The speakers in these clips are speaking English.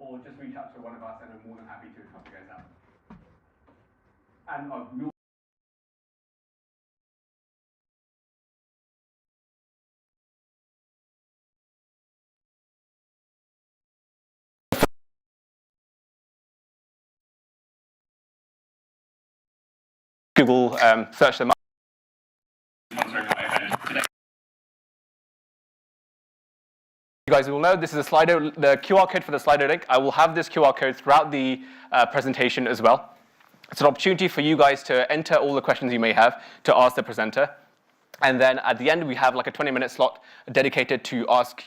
or just reach out to one of us, and we're more than happy to help you guys out. And we'll Google search them up. You guys will know this is a Slido, the QR code for the Slido link. I will have this QR code throughout the presentation as well. It's an opportunity for you guys to enter all the questions you may have to ask the presenter. And then at the end, we have like a 20-minute slot dedicated to ask,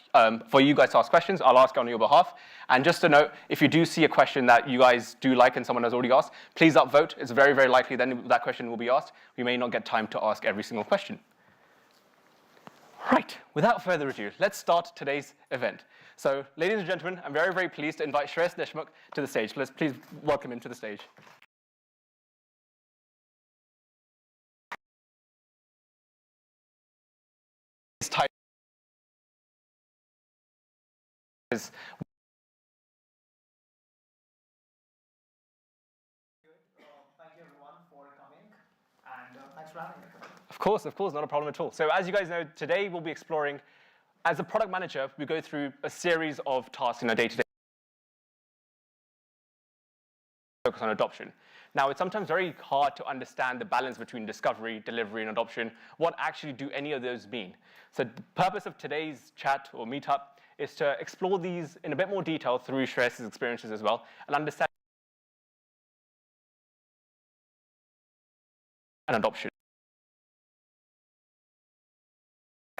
for you guys to ask questions. I'll ask on your behalf. And just to note, if you do see a question that you guys do like and someone has already asked, please upvote. It's very, very likely then that question will be asked. We may not get time to ask every single question. Right, without further ado, let's start today's event. So, ladies and gentlemen, I'm very, very pleased to invite Shreyas Deshmukh to the stage. Let's please welcome him to the stage. His title is Thank you everyone for coming, and thanks for having me. Of course, not a problem at all. So as you guys know, today we'll be exploring, as a product manager, we go through a series of tasks in our day-to-day focus on adoption. Now, it's sometimes very hard to understand the balance between discovery, delivery, and adoption. What actually do any of those mean? So the purpose of today's chat or meetup is to explore these in a bit more detail through Shreyas' experiences as well, and understand and adoption.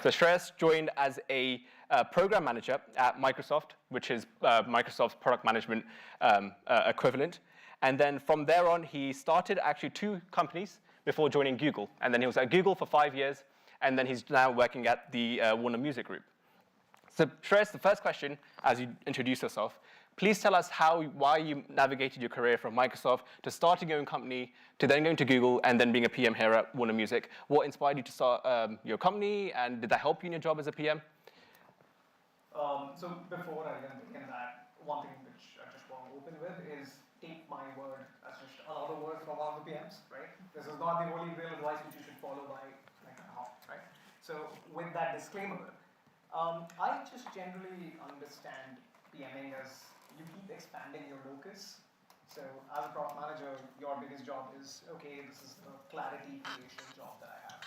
So Shreyas joined as a program manager at Microsoft, which is Microsoft's product management equivalent. And then from there on, he started actually 2 companies before joining Google. And then he was at Google for 5 years, and then he's now working at the Warner Music Group. So Shreyas, the first question, as you introduce yourself, please tell us why you navigated your career from Microsoft to starting your own company, to then going to Google, and then being a PM here at Warner Music. What inspired you to start your company, and did that help you in your job as a PM? So before I even begin that, one thing which I just want to open with is take my word as just another word from one of the PMs, right? This is not the holy grail advice which you should follow by like a hawk, right? So with that disclaimer, I just generally understand PMing as you keep expanding your locus. So as a product manager, your biggest job is, okay, this is the clarity creation job that I have.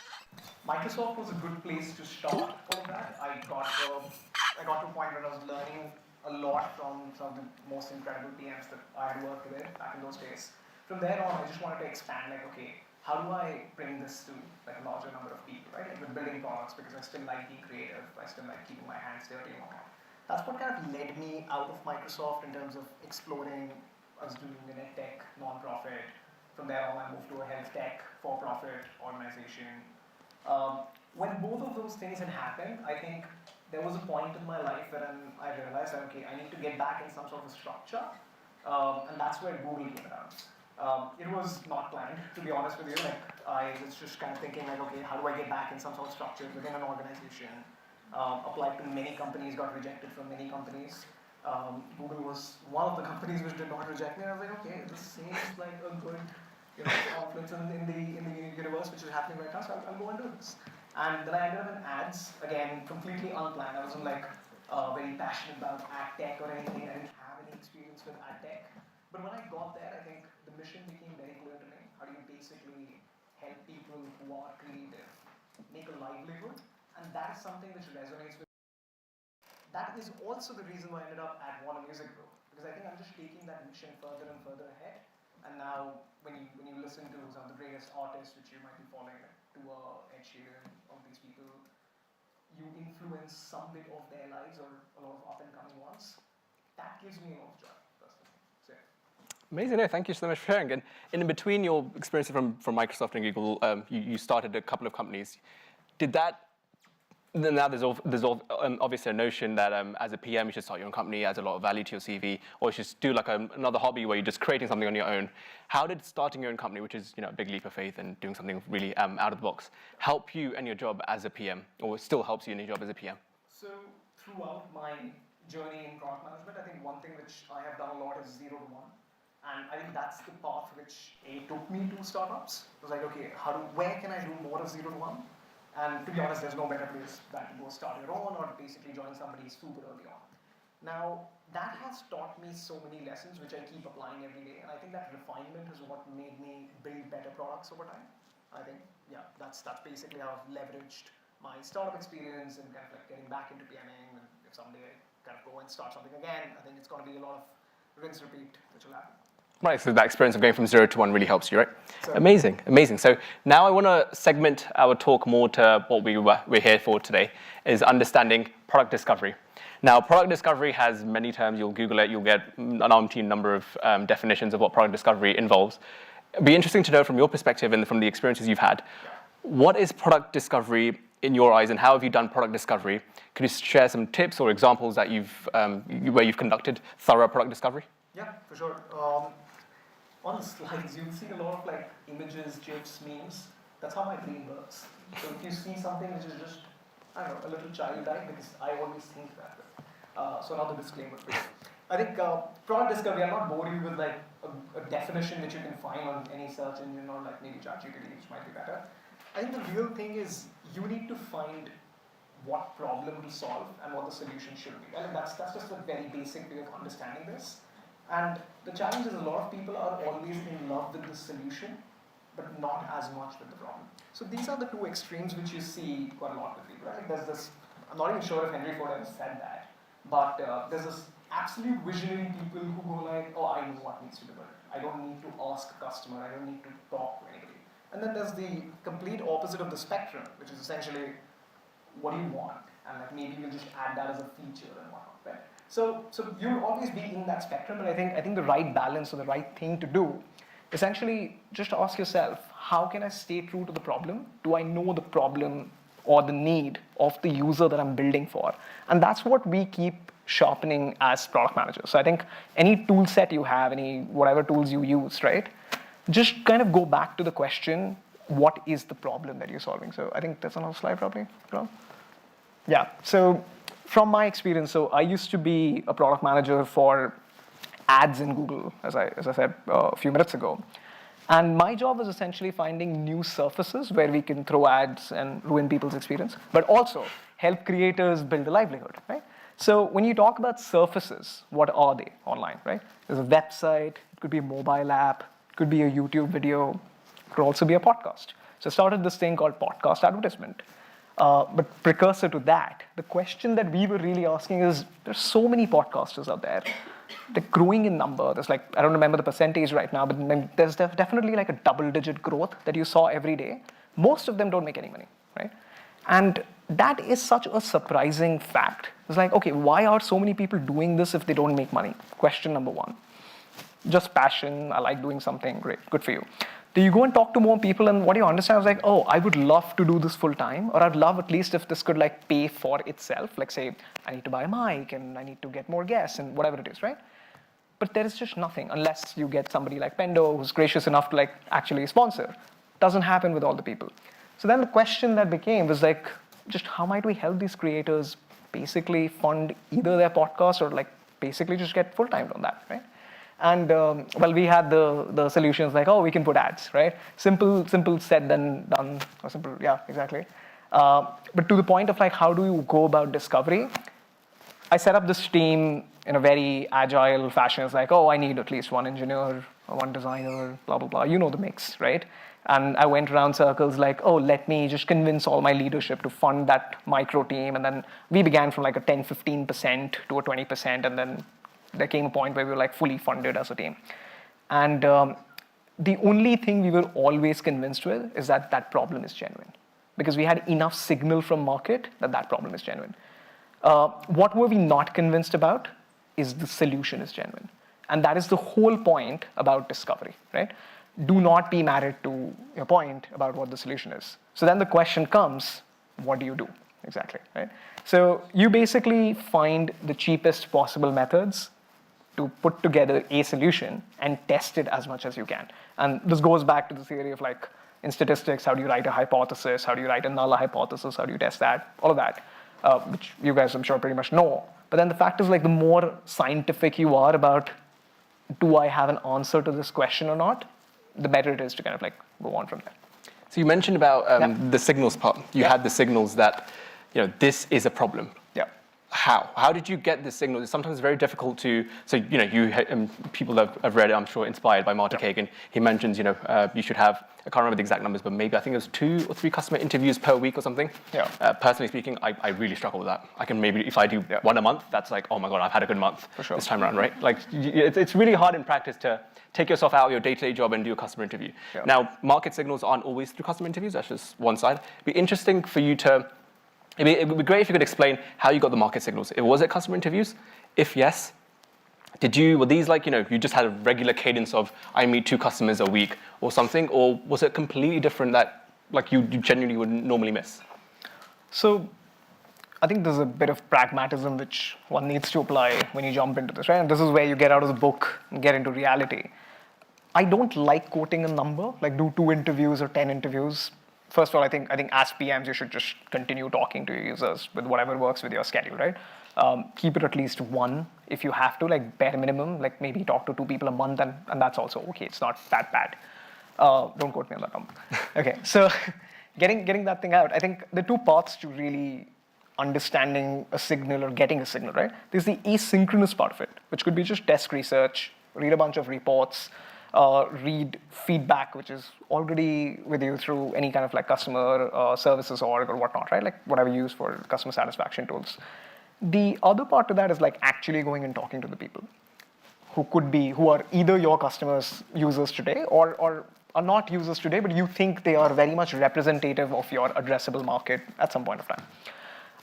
Microsoft was a good place to start for that. I got to a point where I was learning a lot from some of the most incredible PMs that I had worked with back in those days. From there on, I just wanted to expand, like, okay, how do I bring this to like a larger number of people, right? Like with building products, because I still like being creative, I still like keeping my hands dirty and whatnot. That's what kind of led me out of Microsoft in terms of exploring. I was doing an ed tech, non-profit. From there on, I moved to a health tech, for-profit organization. When both of those things had happened, I think there was a point in my life where I realized that, okay, I need to get back in some sort of structure, and that's where Google came around. It was not planned, to be honest with you. Like, I was just kind of thinking, like, okay, how do I get back in some sort of structure within an organization? Applied to many companies, got rejected from many companies. Google was one of the companies which did not reject me. And I was like, okay, this seems like a good, confluence in the universe which is happening right now. So I'll go and do this. And then I ended up in ads, again, completely unplanned. I wasn't like very passionate about ad tech or anything. I didn't have any experience with ad tech. But when I got there, I think the mission became very clear to me. How do you basically help people who are creative make a livelihood? And that is something which resonates with me. That is also the reason why I ended up at Warner Music Group. Because I think I'm just taking that mission further and further ahead. And now, when you listen to some of the greatest artists which you might be following, like Tua, Ed Sheeran, all these people, you influence some bit of their lives or a lot of up-and-coming ones. That gives me a lot of joy, personally. So, yeah. Amazing. No, thank you so much for sharing. And in between your experiences from Microsoft and Google, you started a couple of companies. Did that? Now there's obviously a notion that as a PM you should start your own company, adds a lot of value to your CV, or you should do like another hobby where you're just creating something on your own. How did starting your own company, which is a big leap of faith and doing something really out of the box, help you and your job as a PM, or still helps you in your job as a PM? So throughout my journey in product management, I think one thing which I have done a lot is 0 to 1. And I think that's the path which took me to startups. It was like, okay, where can I do more of 0 to 1? And to be honest, there's no better place than to go start your own or basically join somebody super early on. Now, that has taught me so many lessons which I keep applying every day. And I think that refinement is what made me build better products over time. I think, yeah, that's basically how I've leveraged my startup experience and kind of like getting back into PMing. And if someday I kind of go and start something again, I think it's going to be a lot of rinse, repeat, which will happen. Right, so that experience of going from 0 to 1 really helps you, right? Amazing, amazing. So now I want to segment our talk more to what we're here for today, is understanding product discovery. Now, product discovery has many terms. You'll Google it, you'll get an umpteen number of definitions of what product discovery involves. It'd be interesting to know from your perspective and from the experiences you've had, what is product discovery in your eyes, and how have you done product discovery? Could you share some tips or examples that where you've conducted thorough product discovery? Yeah, for sure. On the slides, you'll see a lot of like images, GIFs, memes. That's how my brain works. So if you see something which is just, I don't know, a little childlike, because I always think that way. So another disclaimer. I think product discovery, I'll not bore you with like a definition which you can find on any search engine or like maybe ChatGPT, which might be better. I think the real thing is you need to find what problem to solve and what the solution should be. And that's just a very basic way of understanding this. And the challenge is a lot of people are always in love with the solution, but not as much with the problem. So these are the two extremes which you see quite a lot with people. Right? Like there's this, I'm not even sure if Henry Ford ever said that, but there's this absolute visionary people who go like, oh, I know what needs to be built. I don't need to ask a customer, I don't need to talk to anybody. And then there's the complete opposite of the spectrum, which is essentially, what do you want? And like maybe we'll just add that as a feature and whatnot, right? So you'll always be in that spectrum, but I think the right balance or the right thing to do, essentially just ask yourself, how can I stay true to the problem? Do I know the problem or the need of the user that I'm building for? And that's what we keep sharpening as product managers. So I think any tool set you have, any whatever tools you use, right? Just kind of go back to the question, what is the problem that you're solving? So I think that's another slide probably. Yeah, so from my experience, so I used to be a product manager for ads in Google, as I said a few minutes ago. And my job was essentially finding new surfaces where we can throw ads and ruin people's experience, but also help creators build a livelihood, right? So when you talk about surfaces, what are they online, right? There's a website, it could be a mobile app, it could be a YouTube video, it could also be a podcast. So I started this thing called podcast advertisement. But precursor to that, the question that we were really asking is, there's so many podcasters out there. They're growing in number. There's like, I don't remember the percentage right now, but there's definitely like a double-digit growth that you saw every day. Most of them don't make any money, right? And that is such a surprising fact. It's like, okay, why are so many people doing this if they don't make money? Question number one. Just passion, I like doing something, great, good for you. Do you go and talk to more people, and what do you understand? I was like, oh, I would love to do this full time, or I'd love at least if this could like pay for itself. Like say, I need to buy a mic, and I need to get more guests, and whatever it is, right? But there is just nothing unless you get somebody like Pendo who's gracious enough to like actually sponsor. Doesn't happen with all the people. So then the question that became was like, just how might we help these creators basically fund either their podcast or like basically just get full time on that, right? And well, we had the solutions like, oh, we can put ads, right? Simple said than done, or simple, yeah, exactly. But to the point of like, how do you go about discovery? I set up this team in a very agile fashion. It's like, oh, I need at least one engineer, or one designer, blah, blah, blah. You know the mix, right? And I went around circles like, oh, let me just convince all my leadership to fund that micro team. And then we began from like a 10, 15% to a 20%, and then there came a point where we were like fully funded as a team. And the only thing we were always convinced with is that that problem is genuine, because we had enough signal from market that that problem is genuine. What were we not convinced about is the solution is genuine. And that is the whole point about discovery, right? Do not be married to your point about what the solution is. So then the question comes, what do you do exactly, right? So you basically find the cheapest possible methods to put together a solution and test it as much as you can. And this goes back to the theory of like, in statistics, how do you write a hypothesis? How do you write a null hypothesis? How do you test that? All of that, which you guys, I'm sure, pretty much know. But then the fact is, like, the more scientific you are about, do I have an answer to this question or not, the better it is to kind of like go on from there. So you mentioned about the signals part. You had the signals that, this is a problem. Yeah. How did you get this signal? It's sometimes very difficult to, so, people that have read it, I'm sure, inspired by Marty Kagan. He mentions, you should have, I can't remember the exact numbers, but maybe I think it was 2 or 3 customer interviews per week or something. Yeah. Personally speaking, I really struggle with that. I can maybe, if I do one a month, that's like, oh my God, I've had a good month this time around, right? Like, it's really hard in practice to take yourself out of your day-to-day job and do a customer interview. Yeah. Now, market signals aren't always through customer interviews. That's just one side. It'd be interesting for you to, it would be great if you could explain how you got the market signals. Was it customer interviews? If yes, were these like, you just had a regular cadence of, I meet 2 customers a week or something, or was it completely different that like you genuinely would normally miss? So I think there's a bit of pragmatism which one needs to apply when you jump into this, right? And this is where you get out of the book and get into reality. I don't like quoting a number, like do 2 interviews or 10 interviews. First of all, I think as PMs, you should just continue talking to your users with whatever works with your schedule, right? Keep it at least 1 if you have to, like bare minimum, like maybe talk to 2 people a month, and that's also okay. It's not that bad. Don't quote me on that number. Okay, so getting that thing out, I think the 2 paths to really understanding a signal or getting a signal, right? There's the asynchronous part of it, which could be just desk research, read a bunch of reports, read feedback, which is already with you through any kind of like customer services org or whatnot, right? Like whatever you use for customer satisfaction tools. The other part to that is like actually going and talking to the people who are either your customers, users today, or are not users today, but you think they are very much representative of your addressable market at some point of time.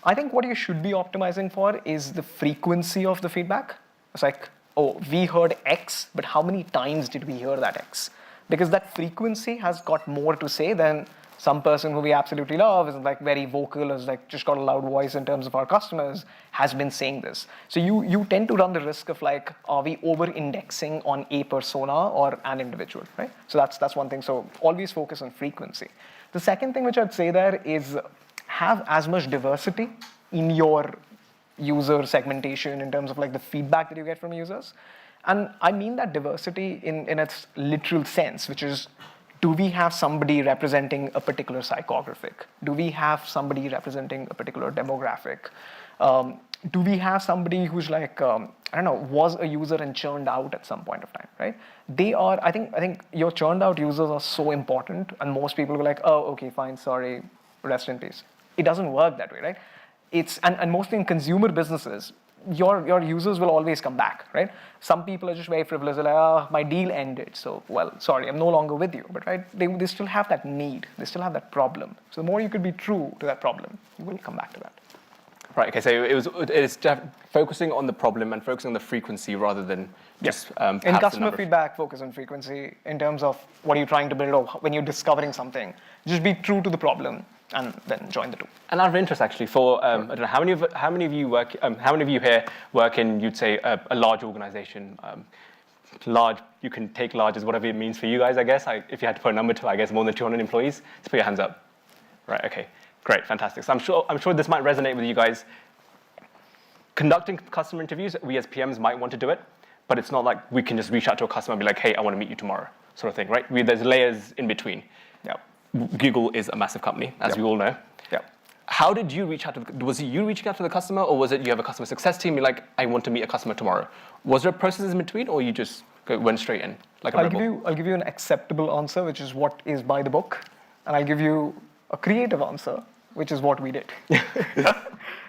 I think what you should be optimizing for is the frequency of the feedback. It's like, oh, we heard X, but how many times did we hear that X? Because that frequency has got more to say than some person who we absolutely love is like very vocal, is like just got a loud voice in terms of our customers, has been saying this. So you tend to run the risk of like, are we over-indexing on a persona or an individual, right? So that's one thing. So always focus on frequency. The second thing which I'd say there is have as much diversity in your user segmentation in terms of like the feedback that you get from users. And I mean that diversity in its literal sense, which is, do we have somebody representing a particular psychographic? Do we have somebody representing a particular demographic? Do we have somebody who's like, was a user and churned out at some point of time, right? I think your churned out users are so important, and most people are like, oh, okay, fine, sorry, rest in peace. It doesn't work that way, right? And mostly in consumer businesses, your users will always come back, right? Some people are just very frivolous, they're like, my deal ended, so, well, sorry, I'm no longer with you. But right, they still have that need, they still have that problem. So the more you could be true to that problem, you will come back to that. Right, okay, so it's focusing on the problem and focusing on the frequency rather than just in customer feedback, focus on frequency in terms of what you're trying to build, or when you're discovering something, just be true to the problem and then join the two. And out of interest, actually, for I don't know how many of you here work in, you'd say, a large organization. Large, you can take large as whatever it means for you guys, I guess. If you had to put a number to, I guess, more than 200 employees, just put your hands up. Right, okay, great, fantastic. So I'm sure this might resonate with you guys. Conducting customer interviews, we as PMs might want to do it, but it's not like we can just reach out to a customer and be like, hey, I want to meet you tomorrow, sort of thing, right? There's layers in between. Yeah. Google is a massive company, as we all know. Yeah. How did you reach out to was it you reaching out to the customer, or was it you have a customer success team, you're like, I want to meet a customer tomorrow? Was there a process in between, or you just went straight in like a rebel? I'll give you an acceptable answer, which is what is by the book, and I'll give you a creative answer, which is what we did.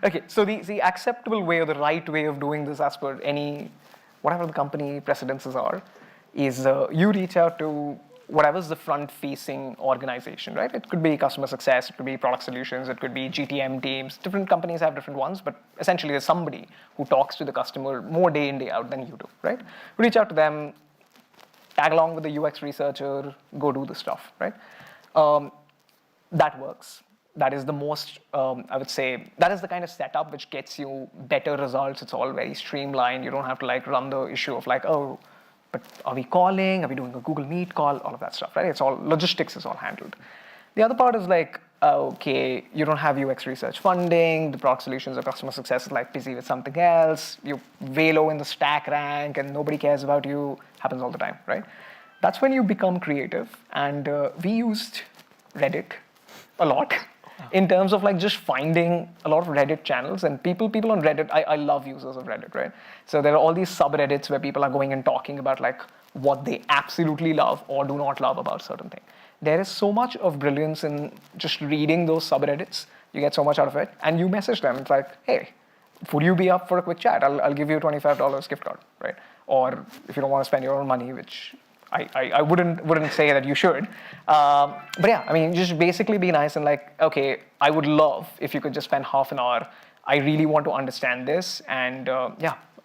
Okay, so the acceptable way, or the right way of doing this as per whatever the company precedences are, is you reach out to whatever's the front-facing organization, right? It could be customer success, it could be product solutions, it could be GTM teams. Different companies have different ones, but essentially there's somebody who talks to the customer more day in, day out than you do, right? Reach out to them, tag along with the UX researcher, go do the stuff, right? That works. That is the most, I would say, that is the kind of setup which gets you better results. It's all very streamlined. You don't have to like run the issue of like, oh, but are we calling? Are we doing a Google Meet call? All of that stuff, right? It's all, logistics is all handled. The other part is like, okay, you don't have UX research funding, the product solutions or customer success is like busy with something else, you're way low in the stack rank and nobody cares about you, happens all the time, right? That's when you become creative, and we used Reddit a lot in terms of like just finding a lot of Reddit channels, and people on Reddit, I love users of Reddit, right? So there are all these subreddits where people are going and talking about like what they absolutely love or do not love about certain thing. There is so much of brilliance in just reading those subreddits. You get so much out of it, and you message them. It's like, hey, would you be up for a quick chat? I'll give you a $25 gift card, right? Or if you don't want to spend your own money, which I wouldn't say that you should. But yeah, I mean, just basically be nice and like, okay, I would love if you could just spend half an hour. I really want to understand this, and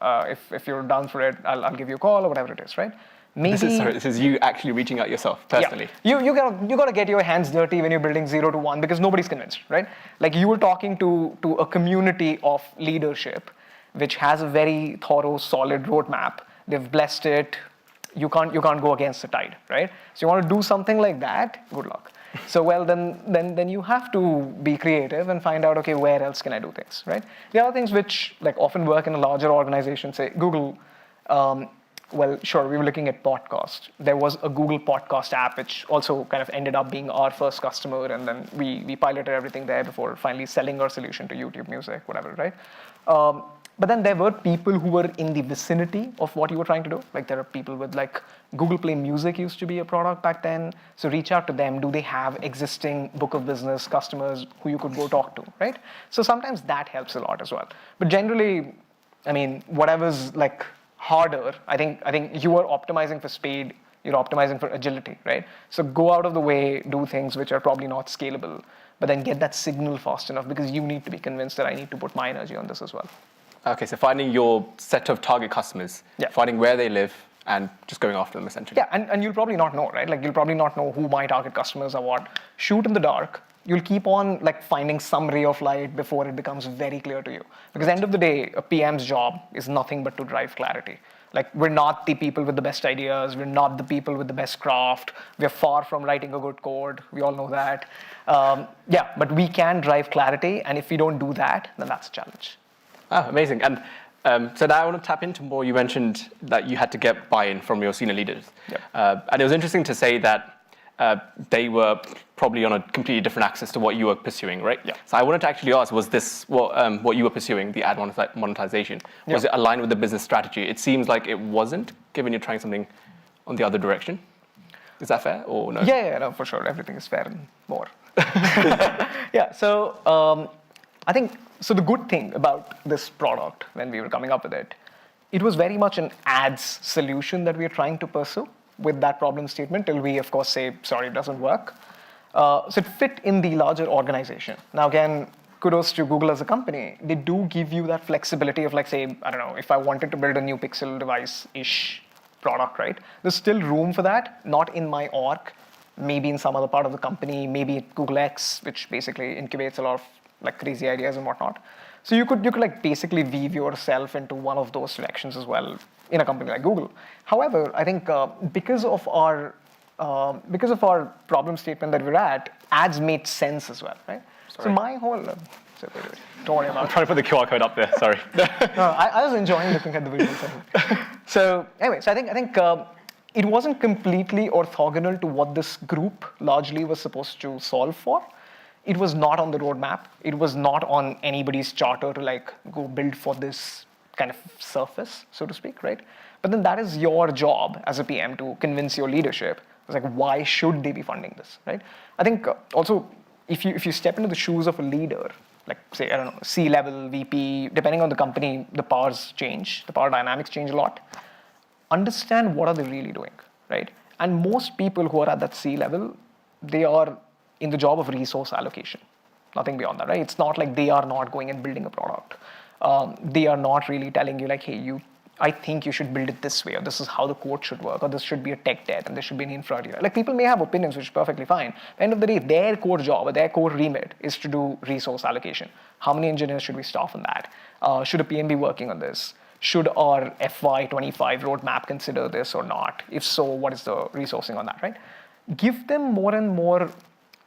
if you're down for it, I'll give you a call or whatever it is, right? Maybe, this is you actually reaching out yourself personally. Yeah. You gotta get your hands dirty when you're building 0 to 1, because nobody's convinced, right? Like you were talking to a community of leadership, which has a very thorough, solid roadmap. They've blessed it. You can't go against the tide, right? So you want to do something like that, good luck. So well, then you have to be creative and find out, okay, where else can I do things, right? The other things which like often work in a larger organization, say Google. Well, sure, we were looking at podcast. There was a Google podcast app, which also kind of ended up being our first customer, and then we piloted everything there before finally selling our solution to YouTube Music, whatever, right? But then there were people who were in the vicinity of what you were trying to do. Like there are people with like Google Play Music used to be a product back then. So reach out to them. Do they have existing book of business customers who you could go talk to, right? So sometimes that helps a lot as well. But generally, I mean, whatever's like harder, I think you are optimizing for speed, you're optimizing for agility, right? So go out of the way, do things which are probably not scalable, but then get that signal fast enough, because you need to be convinced that I need to put my energy on this as well. Okay, so finding your set of target customers, finding where they live, and just going after them essentially. Yeah, and you'll probably not know, right? Like you'll probably not know who my target customers are what. Shoot in the dark. You'll keep on like finding some ray of light before it becomes very clear to you. Because at the end of the day, a PM's job is nothing but to drive clarity. Like we're not the people with the best ideas. We're not the people with the best craft. We're far from writing a good code. We all know that. But we can drive clarity. And if we don't do that, then that's a challenge. Oh, amazing. And so now I want to tap into more. You mentioned that you had to get buy-in from your senior leaders. Yep. And it was interesting to say that they were probably on a completely different axis to what you were pursuing, right? Yeah. So I wanted to actually ask, was this what you were pursuing, the ad monetization? Was it aligned with the business strategy? It seems like it wasn't, given you're trying something on the other direction. Is that fair or no? Yeah, no, for sure. Everything is fair and more. Yeah, so I think, so the good thing about this product when we were coming up with it, it was very much an ads solution that we are trying to pursue with that problem statement till we, of course, say, sorry, it doesn't work. So it fit in the larger organization. Now, again, kudos to Google as a company. They do give you that flexibility of like, say, I don't know, if I wanted to build a new Pixel device-ish product, right? There's still room for that, not in my org, maybe in some other part of the company, maybe at Google X, which basically incubates a lot of like crazy ideas and whatnot. So you could like basically weave yourself into one of those directions as well in a company like Google. However, I think because of our problem statement that we're at, ads made sense as well, right? Sorry. So my whole don't worry about it. I'm trying to put the QR code up there. Sorry. No, I was enjoying looking at the visuals. So anyway, so I think it wasn't completely orthogonal to what this group largely was supposed to solve for. It was not on the roadmap. It was not on anybody's charter to like go build for this kind of surface, so to speak, right? But then that is your job as a PM to convince your leadership. It's like, why should they be funding this, right? I think also, if you step into the shoes of a leader, like say, I don't know, C-level, VP, depending on the company, the powers change, the power dynamics change a lot. Understand what are they really doing, right? And most people who are at that C-level, they are in the job of resource allocation, nothing beyond that, right? It's not like they are not going and building a product. They are not really telling you like, hey, I think you should build it this way, or this is how the code should work, or this should be a tech debt, and this should be an infra area. Like people may have opinions, which is perfectly fine. At the end of the day, their core job or their core remit is to do resource allocation. How many engineers should we staff on that? Should a PM be working on this? Should our FY25 roadmap consider this or not? If so, what is the resourcing on that, right? Give them more and more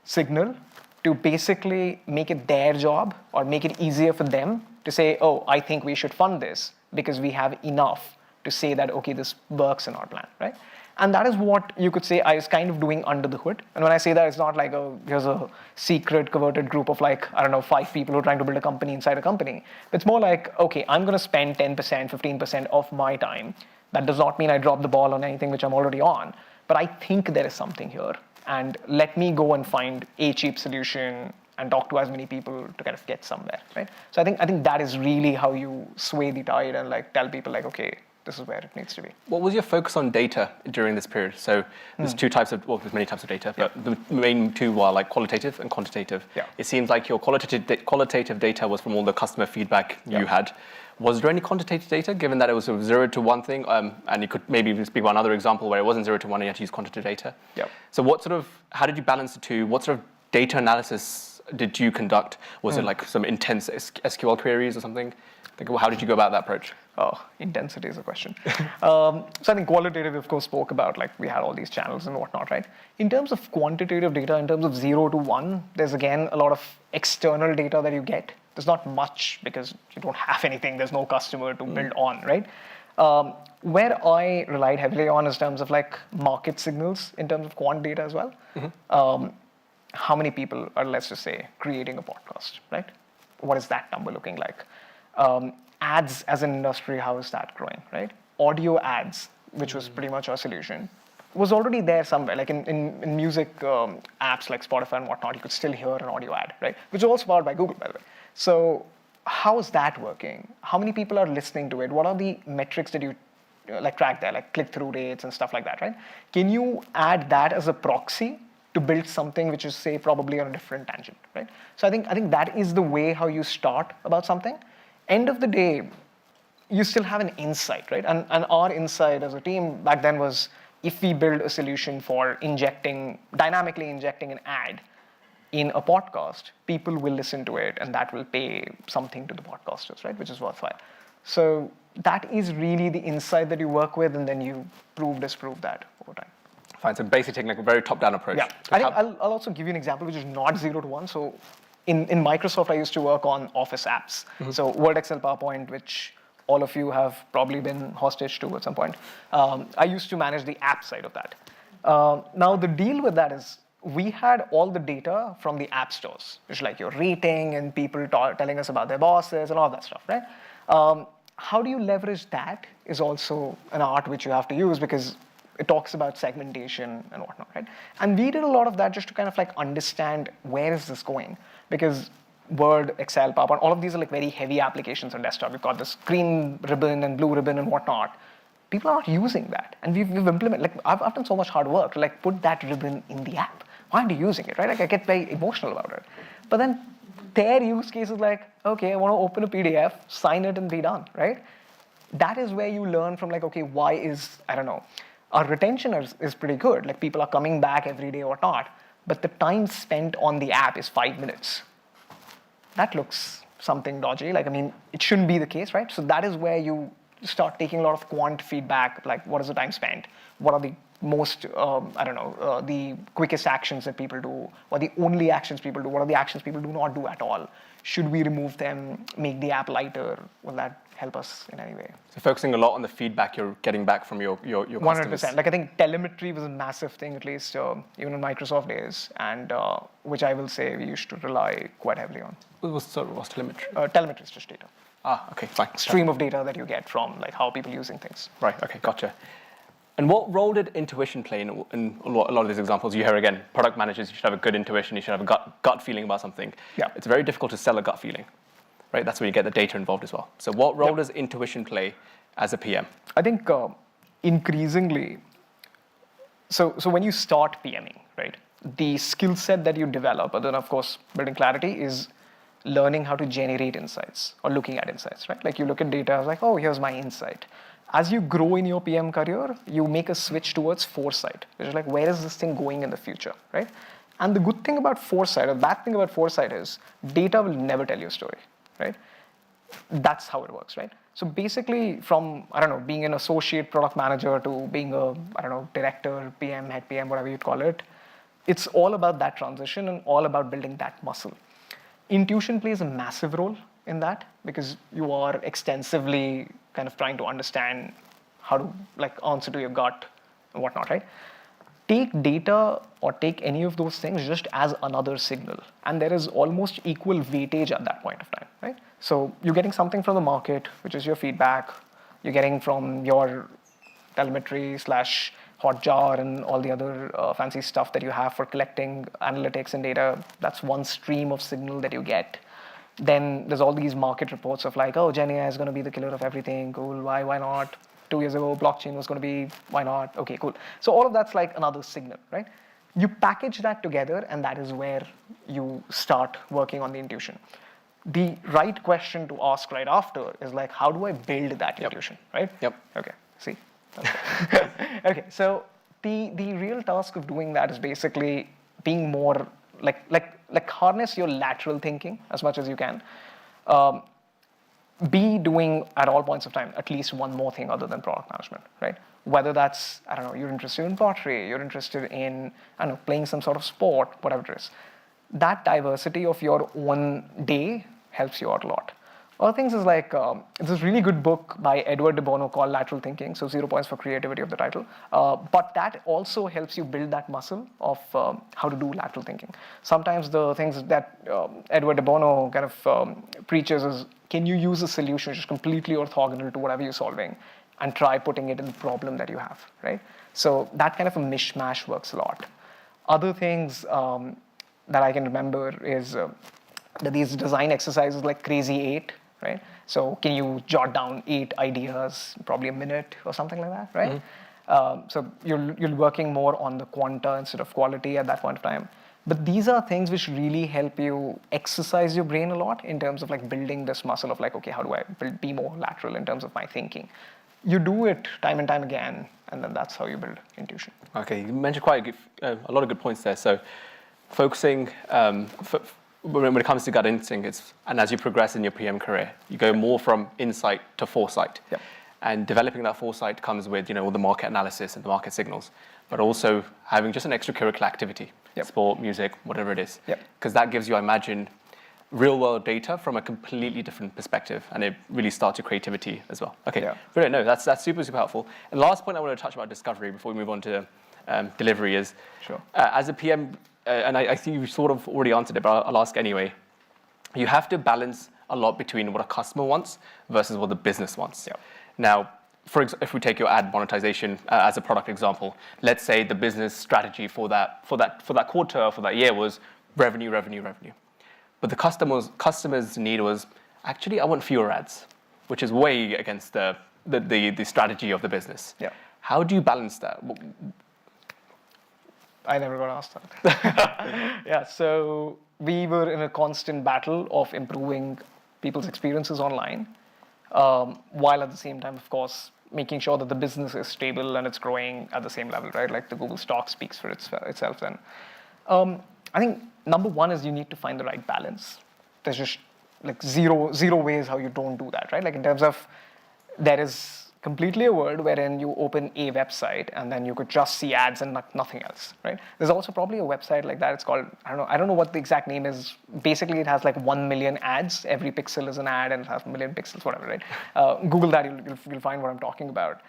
signal to basically make it their job or make it easier for them to say, oh, I think we should fund this because we have enough to say that, okay, this works in our plan, right? And that is what you could say I was kind of doing under the hood. And when I say that, it's not like, here's a secret, coveted group of 5 people who are trying to build a company inside a company. It's more like, okay, I'm going to spend 10%, 15% of my time. That does not mean I drop the ball on anything which I'm already on. But I think there is something here. And let me go and find a cheap solution and talk to as many people to kind of get somewhere, right? So I think that is really how you sway the tide and tell people okay, this is where it needs to be. What was your focus on data during this period? So there's there's many types of data, but the main two were qualitative and quantitative. Yeah. It seems like your qualitative data was from all the customer feedback you had. Was there any quantitative data, given that it was a 0 to 1 thing, and you could maybe speak about another example where it wasn't 0 to 1 and you had to use quantitative data? Yeah. So how did you balance the two? What sort of data analysis did you conduct? Was it some intense SQL queries or something? How did you go about that approach? Oh, intensity is a question. So I think qualitative, of course, spoke about we had all these channels and whatnot, right? In terms of quantitative data, in terms of 0 to 1, there's again a lot of external data that you get. There's not much because you don't have anything. There's no customer to build on, right? Where I relied heavily on is terms of market signals in terms of quant data as well. How many people are, let's just say, creating a podcast, right? What is that number looking like? Ads as an industry, how is that growing, right? Audio ads, which was pretty much our solution, was already there somewhere. In music apps like Spotify and whatnot, you could still hear an audio ad, right? Which is also powered by Google, by the way. So how is that working? How many people are listening to it? What are the metrics that you track there, click-through rates and stuff like that, right? Can you add that as a proxy to build something which is, say, probably on a different tangent, right? So I think that is the way how you start about something. End of the day, you still have an insight, right? And our insight as a team back then was, if we build a solution for dynamically injecting an ad in a podcast, people will listen to it and that will pay something to the podcasters, right? Which is worthwhile. So that is really the insight that you work with, and then you disprove that over time. Fine, so basically taking a very top-down approach. Yeah, I think I'll also give you an example which is not 0 to 1. So in Microsoft, I used to work on Office apps. So Word, Excel, PowerPoint, which all of you have probably been hostage to at some point. I used to manage the app side of that. Now the deal with that is we had all the data from the app stores, which is your rating and people telling us about their bosses and all that stuff, right? How do you leverage that is also an art which you have to use, because it talks about segmentation and whatnot, right? And we did a lot of that just to kind of understand where is this going, because Word, Excel, PowerPoint, all of these are very heavy applications on desktop. We've got this green ribbon and blue ribbon and whatnot. People are not using that, and we've implemented. I've done so much hard work to put that ribbon in the app. Why aren't you using it, right? I get very emotional about it. But then their use case is okay, I want to open a PDF, sign it, and be done, right? That is where you learn from okay, why is, I don't know, our retention is pretty good. People are coming back every day or not, but the time spent on the app is 5 minutes. That looks something dodgy. It shouldn't be the case, right? So that is where you start taking a lot of quant feedback, what is the time spent? What are the most, the quickest actions that people do? What are the only actions people do? What are the actions people do not do at all? Should we remove them, make the app lighter? Will that help us in any way? So focusing a lot on the feedback you're getting back from your customers. 100%. I think telemetry was a massive thing, at least even in Microsoft days, and which I will say we used to rely quite heavily on. What's telemetry? Telemetry is just data. Okay, fine. Stream of data that you get from how people are using things. Right, okay, gotcha. And what role did intuition play in a lot of these examples? You hear again, product managers, you should have a good intuition, you should have a gut feeling about something. Yeah. It's very difficult to sell a gut feeling, right? That's where you get the data involved as well. So what role does intuition play as a PM? I think increasingly, so when you start PMing, right, the skill set that you develop, other than, of course, building clarity, is learning how to generate insights or looking at insights, right? You look at data, it's oh, here's my insight. As you grow in your PM career, you make a switch towards foresight, which is where is this thing going in the future, right? And the good thing about foresight, or bad thing about foresight, is data will never tell you a story, right? That's how it works, right? So basically from, being an associate product manager to being a, director, PM, head PM, whatever you'd call it, it's all about that transition and all about building that muscle. Intuition plays a massive role in that because you are extensively kind of trying to understand how to like answer to your gut and whatnot, right? Take data or take any of those things just as another signal, and there is almost equal weightage at that point of time, right? So you're getting something from the market, which is your feedback. You're getting from your telemetry / Hotjar and all the other fancy stuff that you have for collecting analytics and data. That's one stream of signal that you get. Then there's all these market reports of like, oh, Gen AI is going to be the killer of everything. Cool. Why not? 2 years ago, blockchain was going to be, why not? Okay, cool. So all of that's like another signal, right? You package that together, and that is where you start working on the intuition. The right question to ask right after is like, how do I build that intuition, right? Yep. Okay, see. Okay, so the real task of doing that is basically being more like harness your lateral thinking as much as you can. Be doing at all points of time at least one more thing other than product management, right? Whether that's, I don't know, you're interested in pottery, you're interested in, I don't know, playing some sort of sport, whatever it is. That diversity of your own day helps you out a lot. Other things is like, it's this really good book by Edward de Bono called Lateral Thinking, so 0 points for creativity of the title. But that also helps you build that muscle of how to do lateral thinking. Sometimes the things that Edward de Bono kind of preaches is, can you use a solution which is completely orthogonal to whatever you're solving and try putting it in the problem that you have, right? So that kind of a mishmash works a lot. Other things that I can remember is that these design exercises like Crazy 8, right? So can you jot down 8 ideas, probably a minute or something like that, right? Mm-hmm. So you're working more on the quanta instead of quality at that point of time. But these are things which really help you exercise your brain a lot in terms of like building this muscle of like, okay, how do I be more lateral in terms of my thinking? You do it time and time again, and then that's how you build intuition. Okay, you mentioned quite a lot of good points there. So focusing, when it comes to gut instinct, and as you progress in your PM career, you go more from insight to foresight. Yep. And developing that foresight comes with, all the market analysis and the market signals, but also having just an extracurricular activity, yep. Sport, music, whatever it is. Because that gives you, I imagine, real-world data from a completely different perspective, and it really starts your creativity as well. Okay, brilliant. No, that's super, super helpful. And the last point I want to touch about discovery before we move on to delivery is, as a PM, and I think you sort of already answered it, but I'll ask anyway. You have to balance a lot between what a customer wants versus what the business wants. Yep. Now, if we take your ad monetization as a product example, let's say the business strategy for that quarter, for that year was revenue. But the customer's need was, actually, I want fewer ads, which is way against the strategy of the business. Yeah. How do you balance that? I never got asked that. Yeah, so we were in a constant battle of improving people's experiences online, while at the same time, of course, making sure that the business is stable and it's growing at the same level, right? Like the Google stock speaks for itself then. I think number one is you need to find the right balance. There's just like zero ways how you don't do that, right? Like in terms of, there is completely a world wherein you open a website and then you could just see ads and nothing else, right? There's also probably a website like that. It's called, I don't know what the exact name is. Basically, it has like 1 million ads. Every pixel is an ad and it has 1 million pixels, whatever, right? Google that, you'll find what I'm talking about.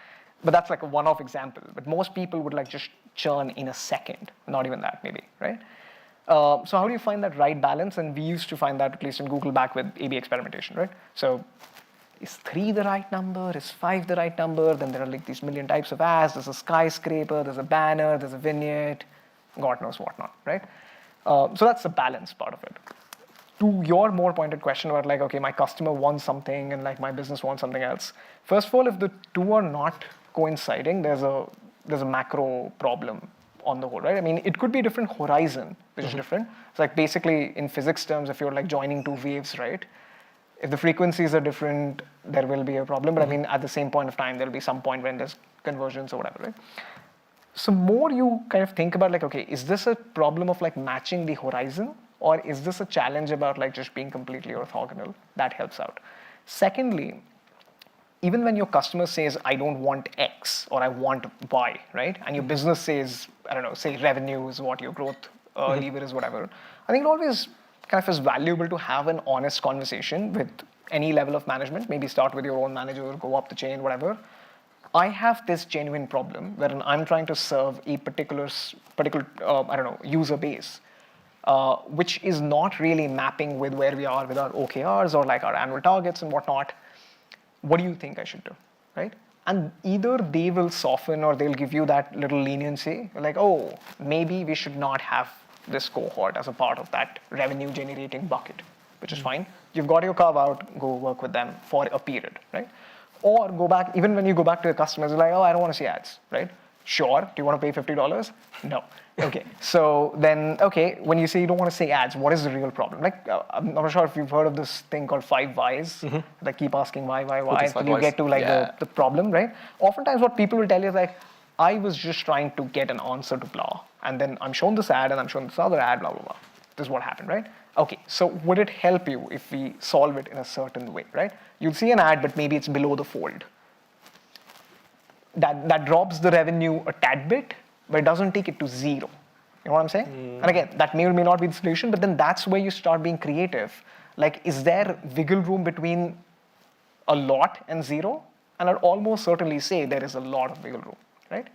But that's like a one-off example. But most people would like just churn in a second, not even that maybe, right? So how do you find that right balance? And we used to find that, at least in Google, back with A/B experimentation, right? So is 3 the right number? Is 5 the right number? Then there are like these million types of ads. There's a skyscraper, there's a banner, there's a vignette, God knows what not, right? So that's the balance part of it. To your more pointed question about like, okay, my customer wants something and like my business wants something else. First of all, if the two are not coinciding, there's a macro problem on the whole, right? I mean, it could be a different horizon, which is different. It's like basically in physics terms, if you're like joining 2 waves, right? If the frequencies are different, there will be a problem. But I mean, at the same point of time, there'll be some point when there's convergence or whatever, right? So more you kind of think about like, okay, is this a problem of like matching the horizon? Or is this a challenge about like just being completely orthogonal? That helps out. Secondly, even when your customer says, I don't want X or I want Y, right? And your business says, I don't know, say revenue is what your growth lever is, whatever. I think it always kind of is valuable to have an honest conversation with any level of management. Maybe start with your own manager, go up the chain, whatever. I have this genuine problem wherein I'm trying to serve a particular user base, which is not really mapping with where we are with our OKRs or like our annual targets and whatnot. What do you think I should do, right? And either they will soften or they'll give you that little leniency, like, oh, maybe we should not have this cohort as a part of that revenue generating bucket, which is fine. You've got your carve out, go work with them for a period, right? Or go back, even when you go back to your customers, you're like, oh, I don't want to see ads, right? Sure, do you want to pay $50? No. Okay, so then, okay, when you say you don't want to see ads, what is the real problem? Like, I'm not sure if you've heard of this thing called 5 whys, that keep asking why, until you get to like the problem, right? Oftentimes what people will tell you is like, I was just trying to get an answer to blah, and then I'm shown this ad and I'm shown this other ad, blah, blah, blah. This is what happened, right? Okay, so would it help you if we solve it in a certain way, right? You'll see an ad, but maybe it's below the fold. That drops the revenue a tad bit, but it doesn't take it to zero. You know what I'm saying? And again, that may or may not be the solution, but then that's where you start being creative. Like, is there wiggle room between a lot and zero? And I'd almost certainly say there is a lot of wiggle room, right?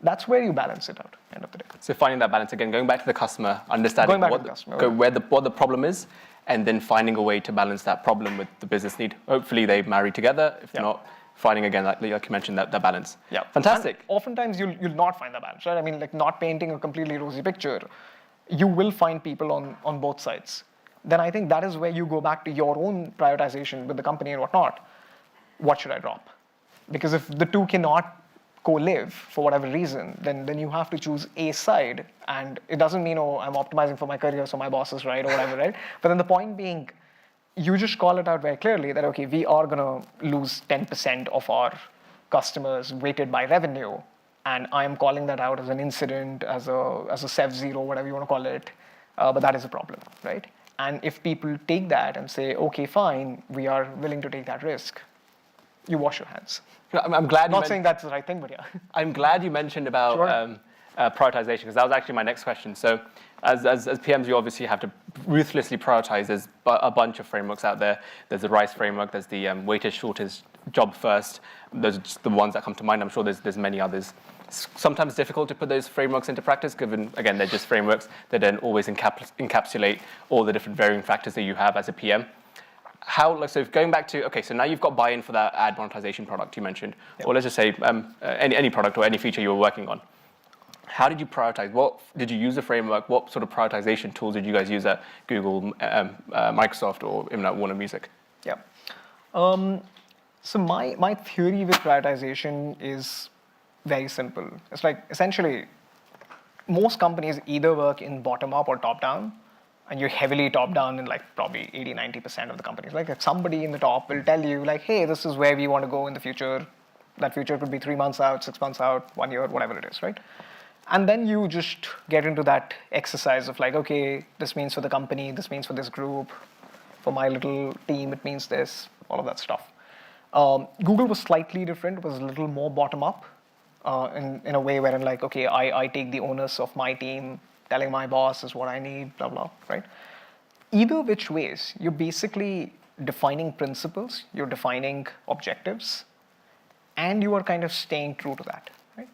That's where you balance it out, end of the day. So finding that balance again, going back to the customer, understanding what the problem is, and then finding a way to balance that problem with the business need. Hopefully they marry together. If not, finding again, like you mentioned, that balance. Yeah, fantastic. And oftentimes you'll not find that balance, right? I mean, like not painting a completely rosy picture. You will find people on both sides. Then I think that is where you go back to your own prioritization with the company and whatnot. What should I drop? Because if the two cannot co-live for whatever reason, then you have to choose a side. And it doesn't mean, oh, I'm optimizing for my career so my boss is right or whatever, right? But then the point being, you just call it out very clearly that, okay, we are going to lose 10% of our customers weighted by revenue. And I'm calling that out as an incident, as a SEV zero, whatever you want to call it. But that is a problem, right? And if people take that and say, okay, fine, we are willing to take that risk, you wash your hands. I'm glad. Not saying that's the right thing, but yeah. I'm glad you mentioned about prioritization, because that was actually my next question. So as PMs, you obviously have to ruthlessly prioritize. There's a bunch of frameworks out there. There's the RICE framework. There's the weighted shortest job first. Those are just the ones that come to mind. I'm sure there's many others. It's sometimes difficult to put those frameworks into practice, given, again, they're just frameworks. They don't always encapsulate all the different varying factors that you have as a PM. So going back to, okay, so now you've got buy-in for that ad monetization product you mentioned, or let's just say any product or any feature you were working on. How did you prioritize? What did you use the framework? What sort of prioritization tools did you guys use at Google, Microsoft, or even at Warner Music? Yeah. So my theory with prioritization is very simple. It's like, essentially, most companies either work in bottom-up or top-down, and you're heavily top-down in like probably 80-90% of the companies. Like somebody in the top will tell you like, hey, this is where we want to go in the future. That future could be 3 months out, 6 months out, 1 year, whatever it is, right? And then you just get into that exercise of like, okay, this means for the company, this means for this group, for my little team, it means this, all of that stuff. Google was slightly different. It was a little more bottom-up in a way wherein like, okay, I take the onus of my team, telling my boss is what I need, blah, blah, right? Either which ways, you're basically defining principles, you're defining objectives, and you are kind of staying true to that, right?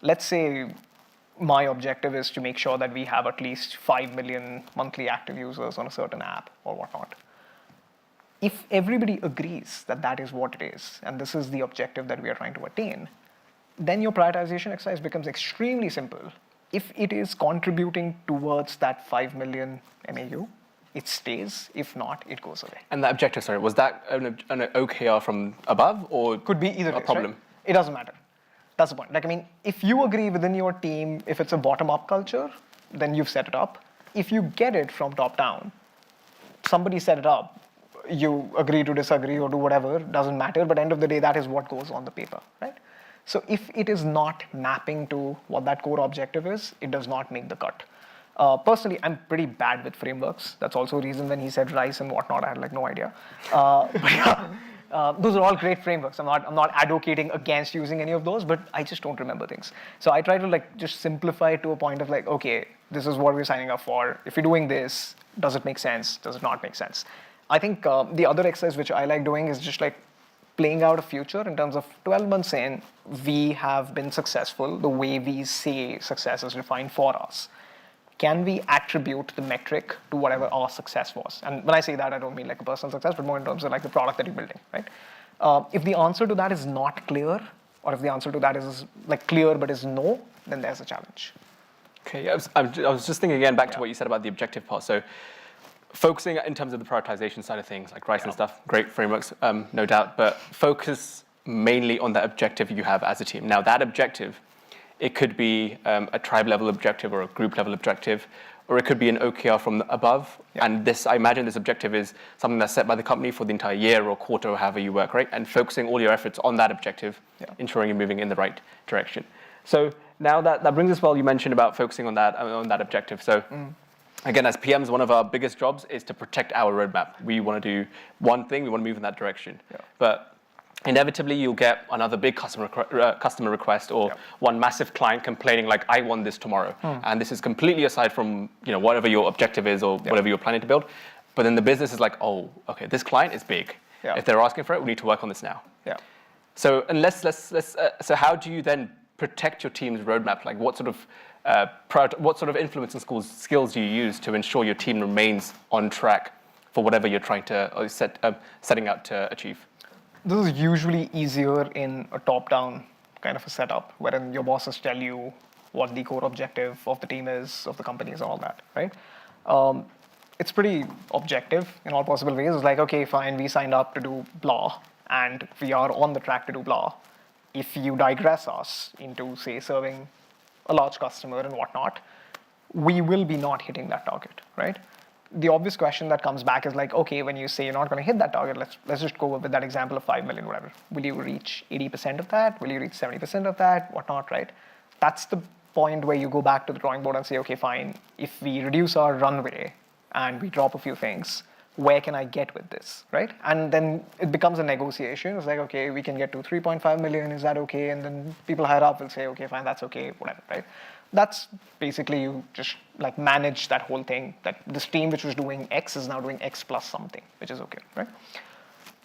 Let's say my objective is to make sure that we have at least 5 million monthly active users on a certain app or whatnot. If everybody agrees that that is what it is, and this is the objective that we are trying to attain, then your prioritization exercise becomes extremely simple. If it is contributing towards that 5 million MAU, it stays. If not, it goes away. And that objective, sorry, was that an OKR from above, or could be either a problem? Right? It doesn't matter. That's the point. Like, I mean, if you agree within your team, if it's a bottom-up culture, then you've set it up. If you get it from top-down, somebody set it up, you agree to disagree or do whatever, doesn't matter, but end of the day, that is what goes on the paper, right? So if it is not mapping to what that core objective is, it does not make the cut. Personally, I'm pretty bad with frameworks. That's also a reason when he said RICE and whatnot, I had like no idea. But yeah, Those are all great frameworks. I'm not advocating against using any of those, but I just don't remember things. So I try to like just simplify it to a point of like, okay, this is what we're signing up for. If you're doing this, does it make sense? Does it not make sense? I think the other exercise which I like doing is just like playing out a future in terms of 12 months in, we have been successful the way we say success is defined for us. Can we attribute the metric to whatever our success was? And when I say that, I don't mean like a personal success, but more in terms of like the product that you're building, right? If the answer to that is not clear, or if the answer to that is like clear but is no, then there's a challenge. Okay, I was just thinking again back to what you said about the objective part. So focusing in terms of the prioritization side of things, like RICE and stuff, great frameworks, no doubt, but focus mainly on that objective you have as a team. Now that objective, it could be a tribe level objective or a group level objective, or it could be an OKR from above. And this, I imagine this objective is something that's set by the company for the entire year or quarter or however you work, right? And focusing all your efforts on that objective, ensuring you're moving in the right direction. So now that brings us, well, you mentioned about focusing on that objective. So again, as PMs, one of our biggest jobs is to protect our roadmap. We want to do one thing, we want to move in that direction. But inevitably, you'll get another big customer request or one massive client complaining like, I want this tomorrow. And this is completely aside from whatever your objective is or whatever you're planning to build. But then the business is like, oh, okay, this client is big. If they're asking for it, we need to work on this now. So so how do you then protect your team's roadmap? Like what sort of influence and skills do you use to ensure your team remains on track for whatever you're trying to setting out to achieve? This is usually easier in a top-down kind of a setup, wherein your bosses tell you what the core objective of the team is, of the company is, all that, right? It's pretty objective in all possible ways. It's like, okay, fine, we signed up to do blah, and we are on the track to do blah. If you digress us into, say, serving a large customer and whatnot, we will be not hitting that target, right? The obvious question that comes back is like, okay, when you say you're not going to hit that target, let's just go with that example of 5 million, whatever. Will you reach 80% of that? Will you reach 70% of that? Whatnot, right? That's the point where you go back to the drawing board and say, okay, fine. If we reduce our runway and we drop a few things, where can I get with this, right? And then it becomes a negotiation. It's like, okay, we can get to 3.5 million. Is that okay? And then people higher up will say, okay, fine, that's okay, whatever, right? That's basically you just like manage that whole thing, that this team which was doing X is now doing X plus something, which is okay, right?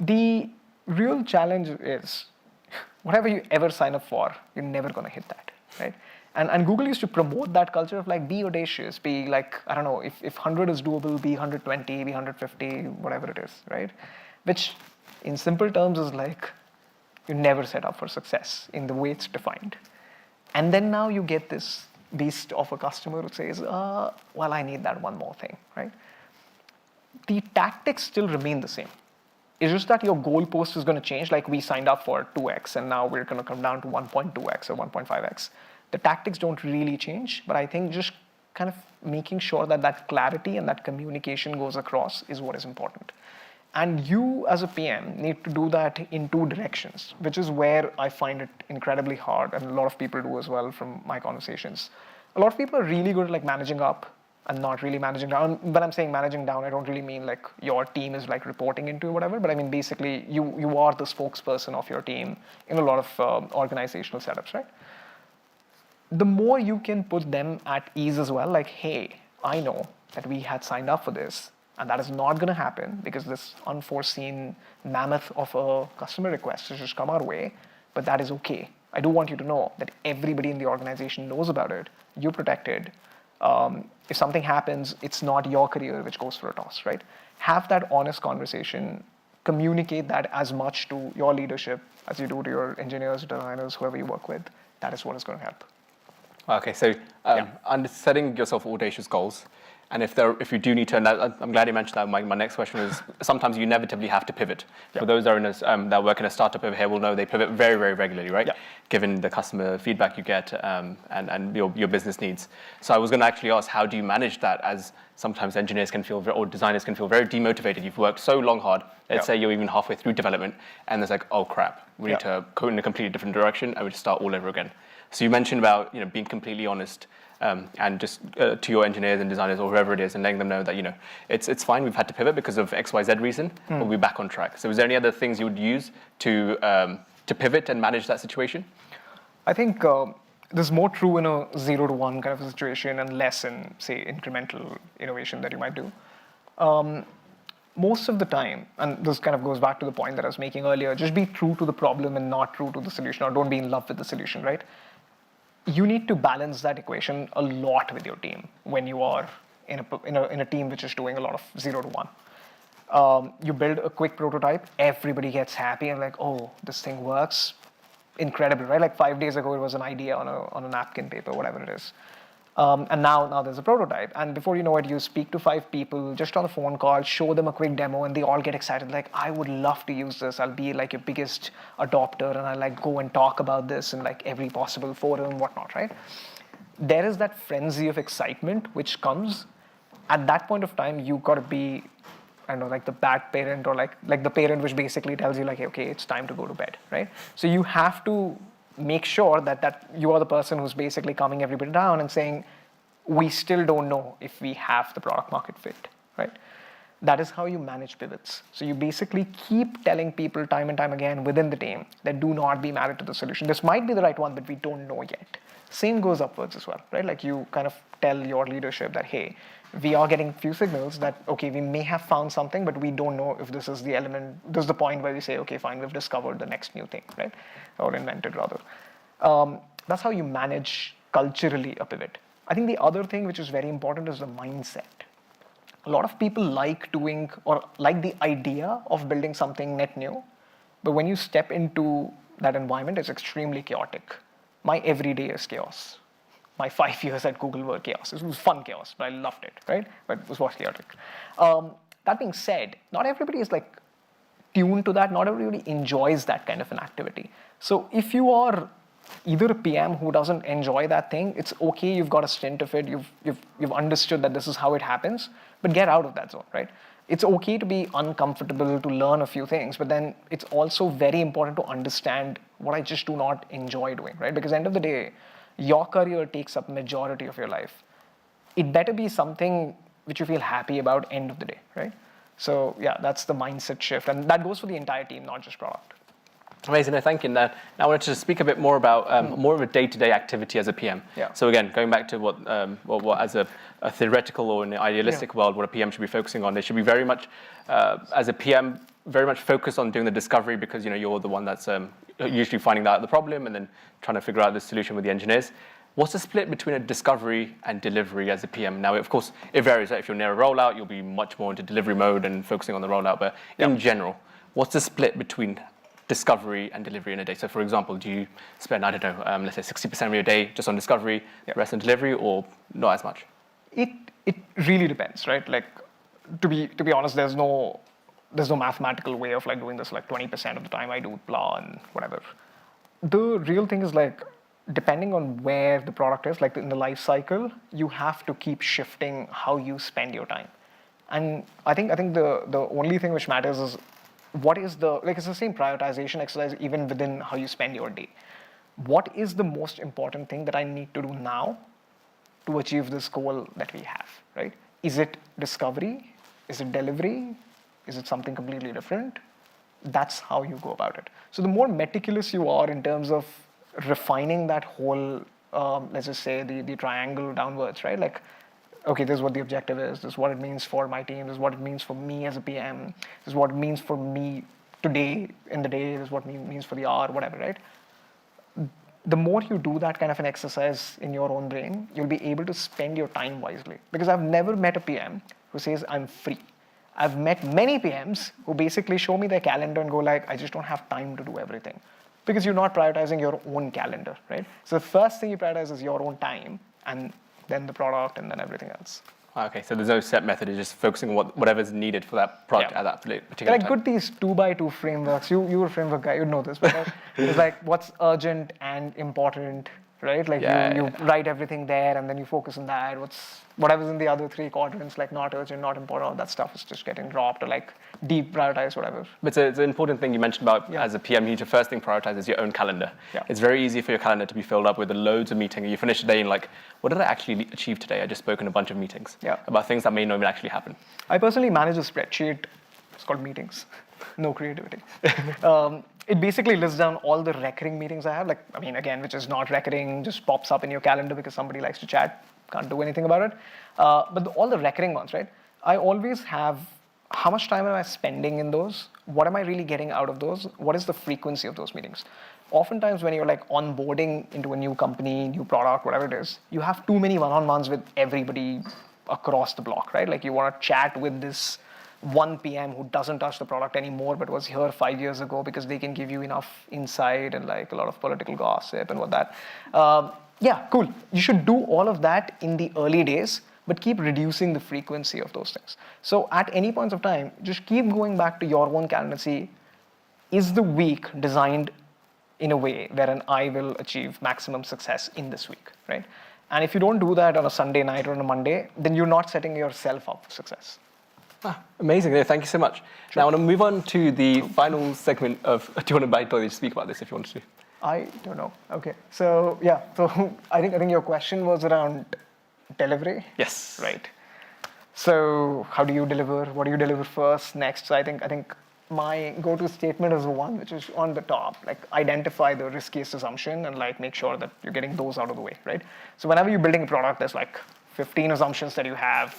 The real challenge is whatever you ever sign up for, you're never going to hit that, right? And Google used to promote that culture of like, be audacious, be like, I don't know, if 100 is doable, be 120, be 150, whatever it is, right? Which in simple terms is like, you never set up for success in the way it's defined. And then now you get this beast of a customer who says, well, I need that one more thing, right? The tactics still remain the same. It's just that your goalpost is going to change. Like we signed up for 2x and now we're going to come down to 1.2x or 1.5x. The tactics don't really change, but I think just kind of making sure that that clarity and that communication goes across is what is important. And you as a PM need to do that in two directions, which is where I find it incredibly hard, and a lot of people do as well from my conversations. A lot of people are really good at like managing up and not really managing down. When I'm saying managing down, I don't really mean like your team is like reporting into whatever, but I mean basically you are the spokesperson of your team in a lot of organizational setups, right? The more you can put them at ease as well, like, hey, I know that we had signed up for this, and that is not going to happen because this unforeseen mammoth of a customer request has just come our way, but that is okay. I do want you to know that everybody in the organization knows about it. You're protected. If something happens, it's not your career which goes for a toss, right? Have that honest conversation. Communicate that as much to your leadership as you do to your engineers, designers, whoever you work with. That is what is going to help. Okay, so setting yourself audacious goals, and if you do need to, and I'm glad you mentioned that. My next question is, sometimes you inevitably have to pivot. For those that work in a startup over here will know they pivot very, very regularly, right? Given the customer feedback you get and your business needs. So I was going to actually ask, how do you manage that, as sometimes engineers can feel, or designers can feel very demotivated. You've worked so long hard, let's say you're even halfway through development, and it's like, oh crap, we need to go in a completely different direction, and we just start all over again. So you mentioned about being completely honest and just to your engineers and designers or whoever it is, and letting them know that it's fine. We've had to pivot because of XYZ reason, but we'll be back on track. So is there any other things you would use to pivot and manage that situation? I think this is more true in a 0 to 1 kind of a situation and less in, say, incremental innovation that you might do. Most of the time, and this kind of goes back to the point that I was making earlier, just be true to the problem and not true to the solution, or don't be in love with the solution, right? You need to balance that equation a lot with your team when you are in a team which is doing a lot of 0 to 1. You build a quick prototype, everybody gets happy and like, oh, this thing works. Incredible, right? Like 5 days ago, it was an idea on a napkin paper, whatever it is. And now there's a prototype. And before you know it, you speak to 5 people just on a phone call, show them a quick demo, and they all get excited. Like, I would love to use this. I'll be like your biggest adopter, and I'll like go and talk about this in like every possible forum, whatnot, right? There is that frenzy of excitement which comes. At that point of time, you got to be, I don't know, like the bad parent, or like the parent which basically tells you like, okay, it's time to go to bed, right? So you have to make sure that you are the person who's basically calming everybody down and saying, we still don't know if we have the product market fit, right? That is how you manage pivots. So you basically keep telling people time and time again within the team that do not be married to the solution. This might be the right one, but we don't know yet. Same goes upwards as well, right? Like you kind of tell your leadership that, hey, we are getting few signals that, okay, we may have found something, but we don't know if this is the element, this is the point where we say, okay, fine, we've discovered the next new thing, right? Or invented rather. That's how you manage culturally a pivot. I think the other thing which is very important is the mindset. A lot of people like doing, or like the idea of building something net new, but when you step into that environment, it's extremely chaotic. My everyday is chaos. My 5 years at Google were chaos. It was fun chaos, but I loved it, right? But it was chaotic. That being said, not everybody is like tuned to that. Not everybody enjoys that kind of an activity. So if you are either a PM who doesn't enjoy that thing, it's okay. You've got a stint of it. You've understood that this is how it happens, but get out of that zone, right? It's okay to be uncomfortable, to learn a few things, but then it's also very important to understand what I just do not enjoy doing, right? Because at the end of the day, your career takes up majority of your life. It better be something which you feel happy about end of the day, right? So yeah, that's the mindset shift. And that goes for the entire team, not just product. Amazing, thank you. Now I wanted to speak a bit more about more of a day-to-day activity as a PM. Yeah. So again, going back to what as a theoretical or an idealistic world, what a PM should be focusing on, they should be very much, as a PM, very much focused on doing the discovery, because you're the one that's usually finding out the problem and then trying to figure out the solution with the engineers. What's the split between a discovery and delivery as a PM? Now, of course, it varies. Right? If you're near a rollout, you'll be much more into delivery mode and focusing on the rollout. But in general, what's the split between discovery and delivery in a day? So, for example, do you spend, I don't know, let's say 60% of your day just on discovery, the rest on delivery, or not as much? It really depends, right? Like, to be honest, there's no mathematical way of like doing this. Like 20% of the time I do blah and whatever. The real thing is like, depending on where the product is, like in the life cycle, you have to keep shifting how you spend your time. And I think the only thing which matters is what is it's the same prioritization exercise even within how you spend your day. What is the most important thing that I need to do now to achieve this goal that we have, right? Is it discovery? Is it delivery? Is it something completely different? That's how you go about it. So the more meticulous you are in terms of refining that whole, let's just say the triangle downwards, right? Like, okay, this is what the objective is. This is what it means for my team. This is what it means for me as a PM. This is what it means for me today in the day. This is what it means for the hour, whatever, right? The more you do that kind of an exercise in your own brain, you'll be able to spend your time wisely. Because I've never met a PM who says, I'm free. I've met many PMs who basically show me their calendar and go like, I just don't have time to do everything. Because you're not prioritizing your own calendar, right? So the first thing you prioritize is your own time, and then the product, and then everything else. Okay, so there's no set method. It's just focusing on whatever's needed for that product at that particular time. Like these 2x2 frameworks. You were a framework guy, you'd know this. But it's like what's urgent and important right? Like you write everything there and then you focus on that. Whatever's in the other 3 quadrants, like not urgent, not important, all that stuff is just getting dropped or like deprioritized, whatever. But it's an important thing you mentioned about as a PM, you need to first thing prioritize is your own calendar. Yeah. It's very easy for your calendar to be filled up with loads of meetings. You finish the day and like, what did I actually achieve today? I just spoke in a bunch of meetings about things that may not even actually happen. I personally manage a spreadsheet. It's called meetings. No creativity. It basically lists down all the recurring meetings I have. Like, I mean, again, which is not recurring, just pops up in your calendar because somebody likes to chat. Can't do anything about it. But all the recurring ones, right? I always have how much time am I spending in those? What am I really getting out of those? What is the frequency of those meetings? Oftentimes when you're like onboarding into a new company, new product, whatever it is, you have too many one-on-ones with everybody across the block, right? Like you want to chat with this one PM who doesn't touch the product anymore but was here 5 years ago because they can give you enough insight and like a lot of political gossip and what that. Yeah, cool. You should do all of that in the early days, but keep reducing the frequency of those things. So at any point of time, just keep going back to your own calendar and see, is the week designed in a way wherein I will achieve maximum success in this week, right? And if you don't do that on a Sunday night or on a Monday, then you're not setting yourself up for success. Amazing. Yeah, thank you so much. Sure. Now I want to move on to the final segment of, do you want to invite Dolly to speak about this if you want to? I don't know. Okay. So yeah, so I think your question was around delivery. Yes. Right. So how do you deliver? What do you deliver first, next? So I think my go-to statement is the one which is on the top, like identify the riskiest assumption and like make sure that you're getting those out of the way, right? So whenever you're building a product, there's like 15 assumptions that you have.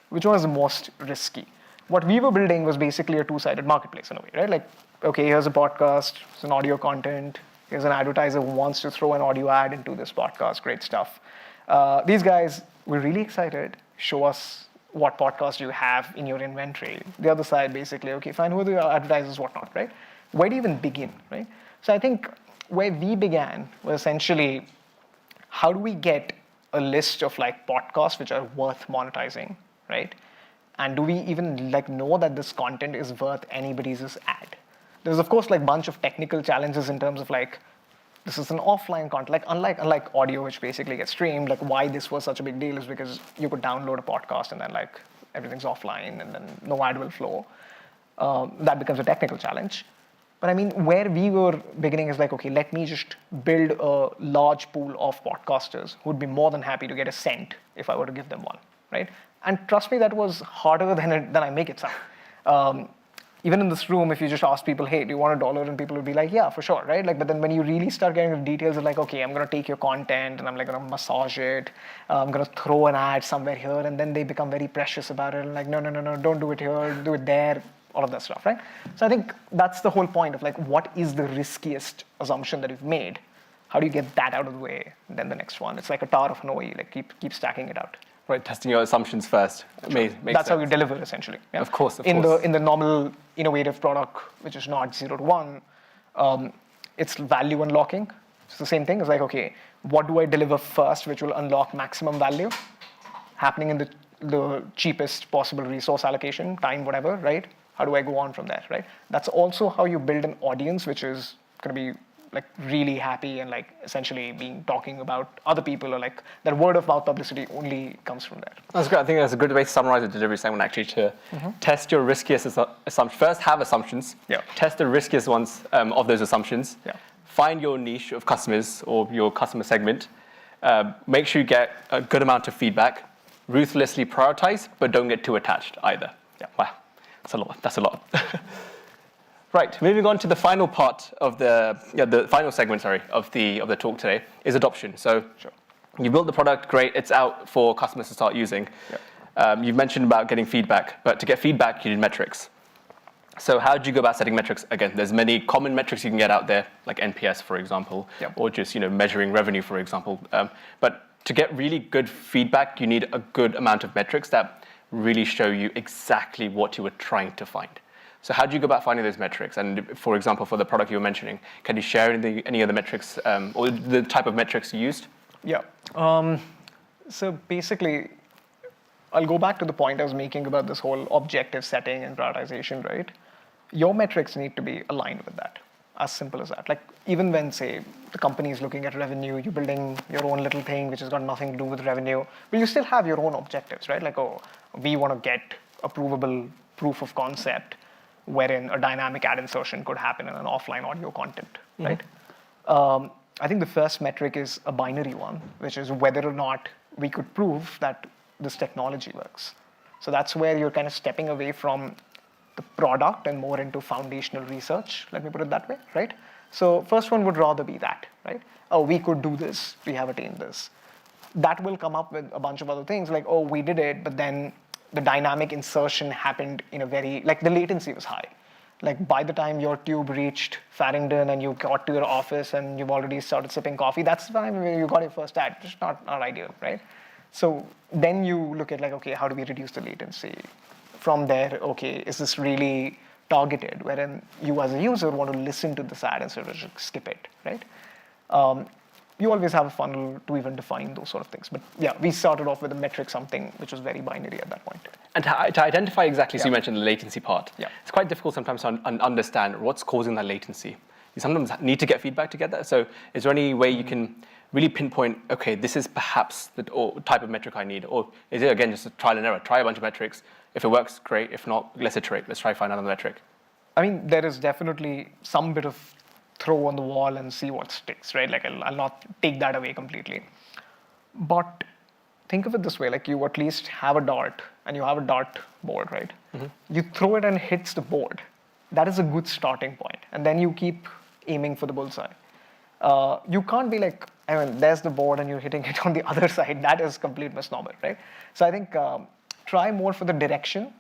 Which one is the most risky? What we were building was basically a two-sided marketplace in a way, right? Like, okay, here's a podcast, it's an audio content. Here's an advertiser who wants to throw an audio ad into this podcast, great stuff. These guys were really excited, show us what podcast you have in your inventory. The other side, basically, okay, fine, who are the advertisers, whatnot, right? Where do you even begin, right? So I think where we began was essentially, how do we get a list of like podcasts which are worth monetizing, right? And do we even like know that this content is worth anybody's ad? There's of course like a bunch of technical challenges in terms of like, this is an offline content, like unlike audio, which basically gets streamed, like why this was such a big deal is because you could download a podcast and then like everything's offline and then no ad will flow. That becomes a technical challenge. But I mean, where we were beginning is like, okay, let me just build a large pool of podcasters who would be more than happy to get a cent if I were to give them one, right? And trust me, that was harder than I make it sound. Even in this room, if you just ask people, hey, do you want $1? And people would be like, yeah, for sure, right? Like, but then when you really start getting the details of like, okay, I'm going to take your content and I'm like going to massage it. I'm going to throw an ad somewhere here. And then they become very precious about it. And like, no, don't do it here, do it there, all of that stuff, right? So I think that's the whole point of like, what is the riskiest assumption that you've made? How do you get that out of the way? And then the next one, it's like a tower of Noe, like keep stacking it out. Right, testing your assumptions first. Makes That's sense. how you deliver, essentially. Yeah? Of course. In the normal innovative product, which is not 0 to 1, it's value unlocking. It's the same thing. It's like, okay, what do I deliver first, which will unlock maximum value, happening in the cheapest possible resource allocation, time, whatever, right? How do I go on from there, right? That's also how you build an audience, which is going to be like really happy and like essentially talking about other people, or like that word of mouth publicity only comes from there. That's great. I think that's a good way to summarize the delivery segment actually, to test your riskiest assumptions. First, have assumptions. Yeah. Test the riskiest ones of those assumptions. Yeah. Find your niche of customers or your customer segment. Make sure you get a good amount of feedback. Ruthlessly prioritize, but don't get too attached either. Yeah. Wow, that's a lot. Right, moving on to the final part of the final segment, of the talk today is adoption. So you built the product, great, it's out for customers to start using. Yep. You've mentioned about getting feedback, but to get feedback, you need metrics. So how do you go about setting metrics? Again, there's many common metrics you can get out there, like NPS, for example, or just measuring revenue, for example. But to get really good feedback, you need a good amount of metrics that really show you exactly what you were trying to find. So how do you go about finding those metrics? And for example, for the product you were mentioning, can you share any of the metrics or the type of metrics you used? Yeah. So basically, I'll go back to the point I was making about this whole objective setting and prioritization, right? Your metrics need to be aligned with that. As simple as that. Like even when, say, the company is looking at revenue, you're building your own little thing which has got nothing to do with revenue, but you still have your own objectives, right? Like, oh, we want to get a provable proof of concept wherein a dynamic ad insertion could happen in an offline audio content, right? I think the first metric is a binary one, which is whether or not we could prove that this technology works. So that's where you're kind of stepping away from the product and more into foundational research, let me put it that way, right? So first one would rather be that, right? Oh, we could do this, we have attained this. That will come up with a bunch of other things like, oh, we did it, but then the dynamic insertion happened in a very, like the latency was high. Like by the time your tube reached Farringdon and you got to your office and you've already started sipping coffee, that's the time when you got your first ad. Just not ideal, right? So then you look at like, okay, how do we reduce the latency? From there, okay, is this really targeted? Wherein you as a user want to listen to this ad instead of just skip it, right? You always have a funnel to even define those sort of things. But yeah, we started off with a metric something which was very binary at that point. And to identify exactly, so you mentioned the latency part. Yeah. It's quite difficult sometimes to understand what's causing that latency. You sometimes need to get feedback to get that. So is there any way you can really pinpoint, okay, this is perhaps the type of metric I need? Or is it, again, just a trial and error? Try a bunch of metrics. If it works, great. If not, let's iterate. Let's try find another metric. I mean, there is definitely some bit of throw on the wall and see what sticks, right? Like I'll not take that away completely. But think of it this way, like you at least have a dart and you have a dart board, right? You throw it and it hits the board. That is a good starting point. And then you keep aiming for the bullseye. You can't be like, I mean, there's the board and you're hitting it on the other side. That is complete misnomer, right? So I think try more for the direction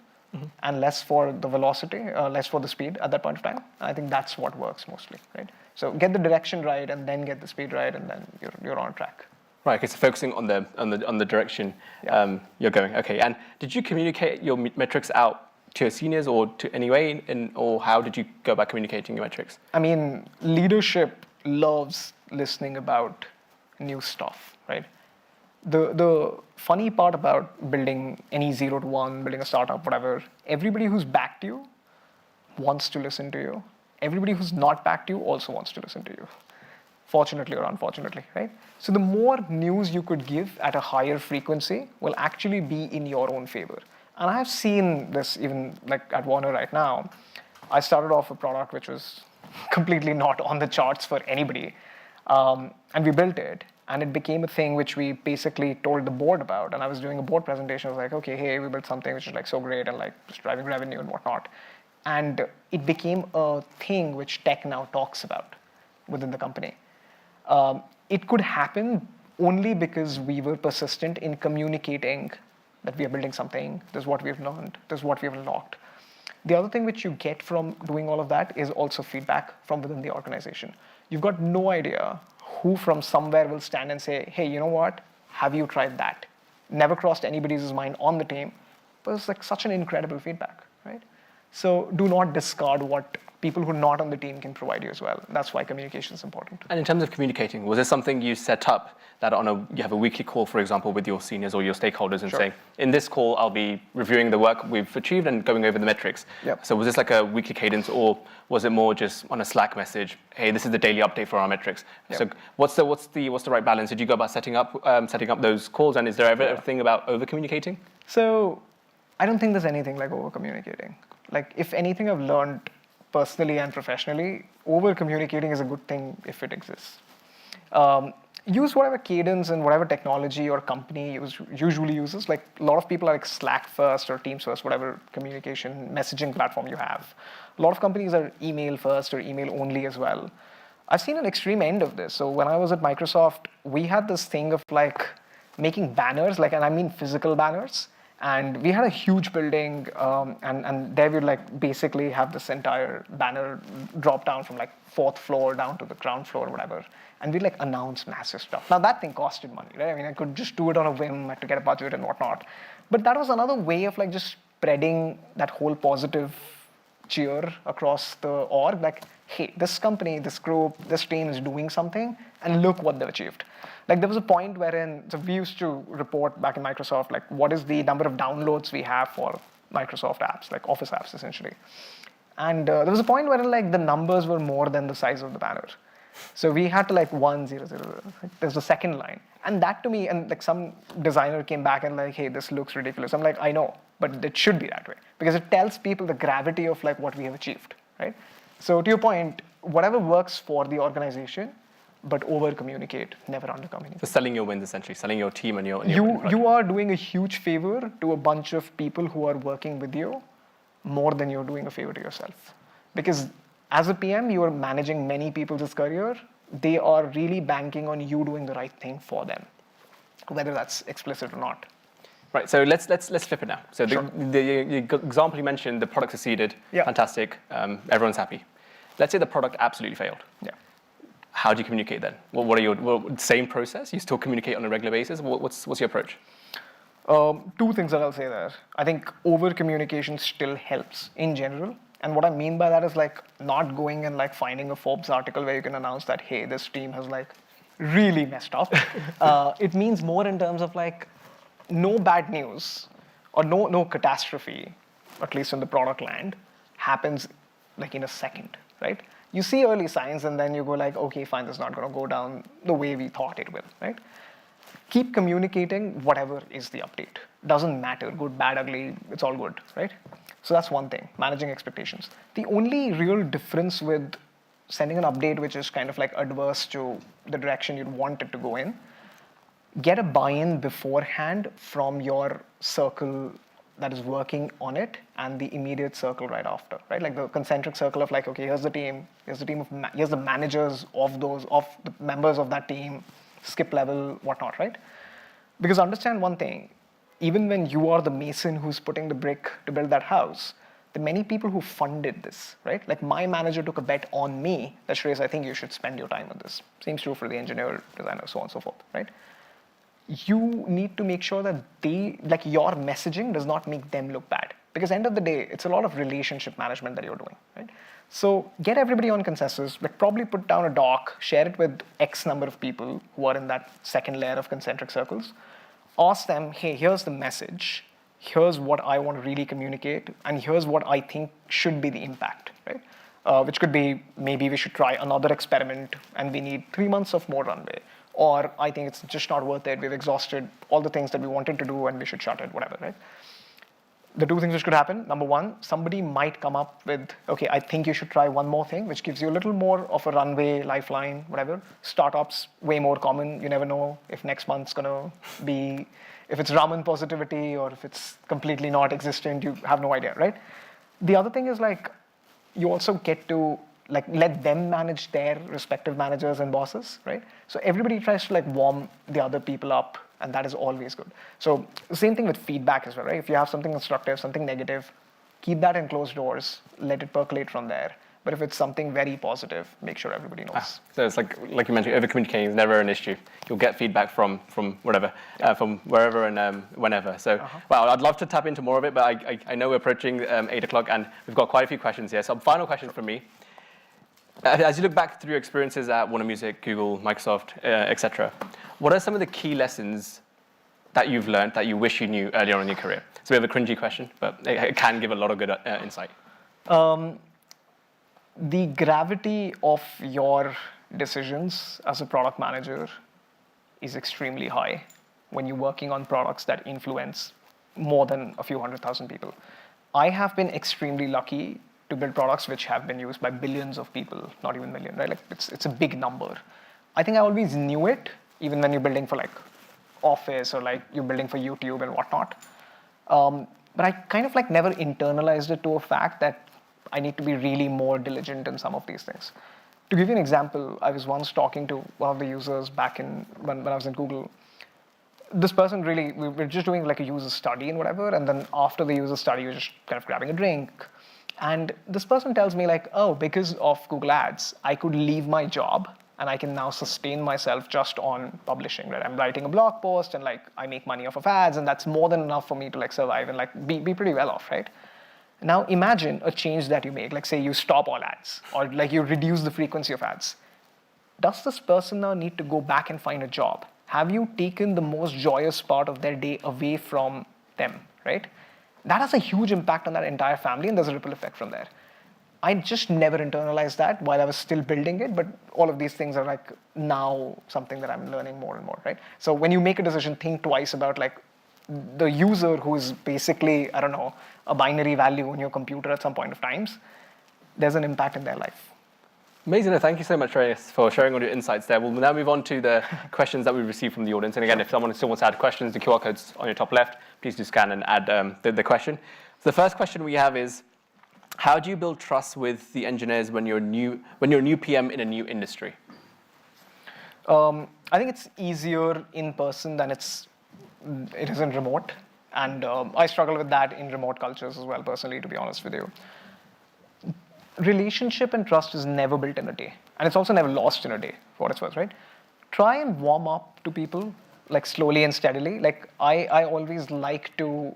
and less for the velocity, less for the speed at that point of time. I think that's what works mostly, right? So get the direction right and then get the speed right and then you're on track. Right, okay, so focusing on the direction you're going. Okay, and did you communicate your metrics out to your seniors or to any way, or how did you go about communicating your metrics? I mean, leadership loves listening about new stuff, right? The funny part about building any 0 to 1, building a startup, whatever, everybody who's backed you wants to listen to you. Everybody who's not backed you also wants to listen to you. Fortunately or unfortunately, right? So the more news you could give at a higher frequency will actually be in your own favor. And I have seen this even like at Warner right now. I started off a product which was completely not on the charts for anybody. And we built it. And it became a thing which we basically told the board about. And I was doing a board presentation. I was like, okay, hey, we built something which is like so great and like just driving revenue and whatnot. And it became a thing which tech now talks about within the company. It could happen only because we were persistent in communicating that we are building something, this is what we've learned, this is what we've unlocked. The other thing which you get from doing all of that is also feedback from within the organization. You've got no idea who from somewhere will stand and say, hey, you know what, have you tried that? Never crossed anybody's mind on the team, but it's like such an incredible feedback, right? So do not discard what people who are not on the team can provide you as well. That's why communication is important. And in terms of communicating, was this something you set up that you have a weekly call, for example, with your seniors or your stakeholders and saying, in this call, I'll be reviewing the work we've achieved and going over the metrics. Yep. So was this like a weekly cadence or was it more just on a Slack message, hey, this is the daily update for our metrics? Yep. So what's the right balance? Did you go about setting up those calls, and is there ever a thing about over communicating? So I don't think there's anything like over communicating. Like if anything I've learned personally and professionally, over communicating is a good thing if it exists. Use whatever cadence and whatever technology or company usually uses. Like a lot of people are like Slack first or Teams first, whatever communication messaging platform you have. A lot of companies are email first or email only as well. I've seen an extreme end of this. So when I was at Microsoft, we had this thing of like making banners, like, and I mean physical banners. And we had a huge building, and there we'd like basically have this entire banner drop down from like 4th floor down to the ground floor or whatever. And we'd like announce massive stuff. Now that thing costed money, right? I mean, I could just do it on a whim, I had to get a budget and whatnot. But that was another way of like just spreading that whole positive cheer across the org. Like, hey, this company, this group, this team is doing something, and look what they've achieved. Like there was a point wherein, so we used to report back in Microsoft, like what is the number of downloads we have for Microsoft apps, like Office apps essentially. And there was a point where like the numbers were more than the size of the banner. So we had to like 100. There's the second line. And that to me, and like some designer came back and like, hey, this looks ridiculous. I'm like, I know, but it should be that way. Because it tells people the gravity of like what we have achieved, right? So to your point, whatever works for the organization, but over communicate, never under communicate. So selling your wins, essentially, selling your team and your you are doing a huge favor to a bunch of people who are working with you more than you're doing a favor to yourself. Because as a PM, you are managing many people's career. They are really banking on you doing the right thing for them, whether that's explicit or not. Right. So let's flip it now. So the example you mentioned, the product succeeded, fantastic, everyone's happy. Let's say the product absolutely failed. Yeah. How do you communicate then? What are your same process? You still communicate on a regular basis? What's your approach? Two things that I'll say there. I think over communication still helps in general. And what I mean by that is like not going and like finding a Forbes article where you can announce that, hey, this team has like really messed up. It means more in terms of like no bad news or no catastrophe, at least in the product land, happens like in a second, right? You see early signs and then you go like, okay, fine, this is not going to go down the way we thought it will, right? Keep communicating whatever is the update. Doesn't matter, good, bad, ugly, it's all good, right? So that's one thing, managing expectations. The only real difference with sending an update which is kind of like adverse to the direction you'd want it to go in, get a buy-in beforehand from your circle that is working on it and the immediate circle right after, right? Like the concentric circle of like, okay, here's the managers of the members of that team, skip level, whatnot, right? Because understand one thing, even when you are the mason who's putting the brick to build that house, the many people who funded this, right? Like my manager took a bet on me that Shreyas, I think you should spend your time on this. Same true for the engineer, designer, so on and so forth, right? You need to make sure that like your messaging does not make them look bad. Because end of the day, it's a lot of relationship management that you're doing, right? So get everybody on consensus, like probably put down a doc, share it with X number of people who are in that second layer of concentric circles. Ask them, hey, here's the message. Here's what I want to really communicate. And here's what I think should be the impact, right? Which could be, maybe we should try another experiment and we need 3 months of more runway. Or I think it's just not worth it. We've exhausted all the things that we wanted to do and we should shut it, whatever, right? The two things which could happen, number one, somebody might come up with, okay, I think you should try one more thing, which gives you a little more of a runway, lifeline, whatever. Startups, way more common. You never know if next month's going to be, if it's ramen positivity or if it's completely not existent, you have no idea, right? The other thing is like, you also get to like let them manage their respective managers and bosses, right? So everybody tries to like warm the other people up, and that is always good. So the same thing with feedback as well, right? If you have something constructive, something negative, keep that in closed doors, let it percolate from there. But if it's something very positive, make sure everybody knows. So it's like you mentioned, over-communicating is never an issue. You'll get feedback from whatever, from wherever and whenever. So, well, I'd love to tap into more of it, but I know we're approaching 8 o'clock, and we've got quite a few questions here. So final question from me. As you look back through your experiences at Warner Music, Google, Microsoft, etc., what are some of the key lessons that you've learned that you wish you knew earlier on in your career? It's a bit of a cringy question, but it can give a lot of good insight. The gravity of your decisions as a product manager is extremely high when you're working on products that influence more than a few 100,000 people. I have been extremely lucky to build products which have been used by billions of people, not even million, right? Like it's a big number. I think I always knew it, even when you're building for like Office or like you're building for YouTube and whatnot. But I kind of like never internalized it to a fact that I need to be really more diligent in some of these things. To give you an example, I was once talking to one of the users back in when I was in Google. This person really, we were just doing like a user study and whatever, and then after the user study, we were just kind of grabbing a drink. And this person tells me like, oh, because of Google Ads, I could leave my job and I can now sustain myself just on publishing, right? I'm writing a blog post and like I make money off of ads, and that's more than enough for me to like survive and like be pretty well off, right? Now imagine a change that you make, like say you stop all ads or like you reduce the frequency of ads. Does this person now need to go back and find a job? Have you taken the most joyous part of their day away from them, right? That has a huge impact on that entire family, and there's a ripple effect from there. I just never internalized that while I was still building it, but all of these things are like now something that I'm learning more and more, right? So when you make a decision, think twice about like the user who is basically, I don't know, a binary value on your computer at some point of times, there's an impact in their life. Amazing. Thank you so much, Shreyas, for sharing all your insights there. We'll now move on to the questions that we've received from the audience. And again, if someone still wants to add questions, the QR code's on your top left. Please do scan and add the question. So the first question we have is, how do you build trust with the engineers when you're a new PM in a new industry? I think it's easier in person than it is in remote. And I struggle with that in remote cultures as well, personally, to be honest with you. Relationship and trust is never built in a day. And it's also never lost in a day, for what it's worth, right? Try and warm up to people, like slowly and steadily. Like I always like to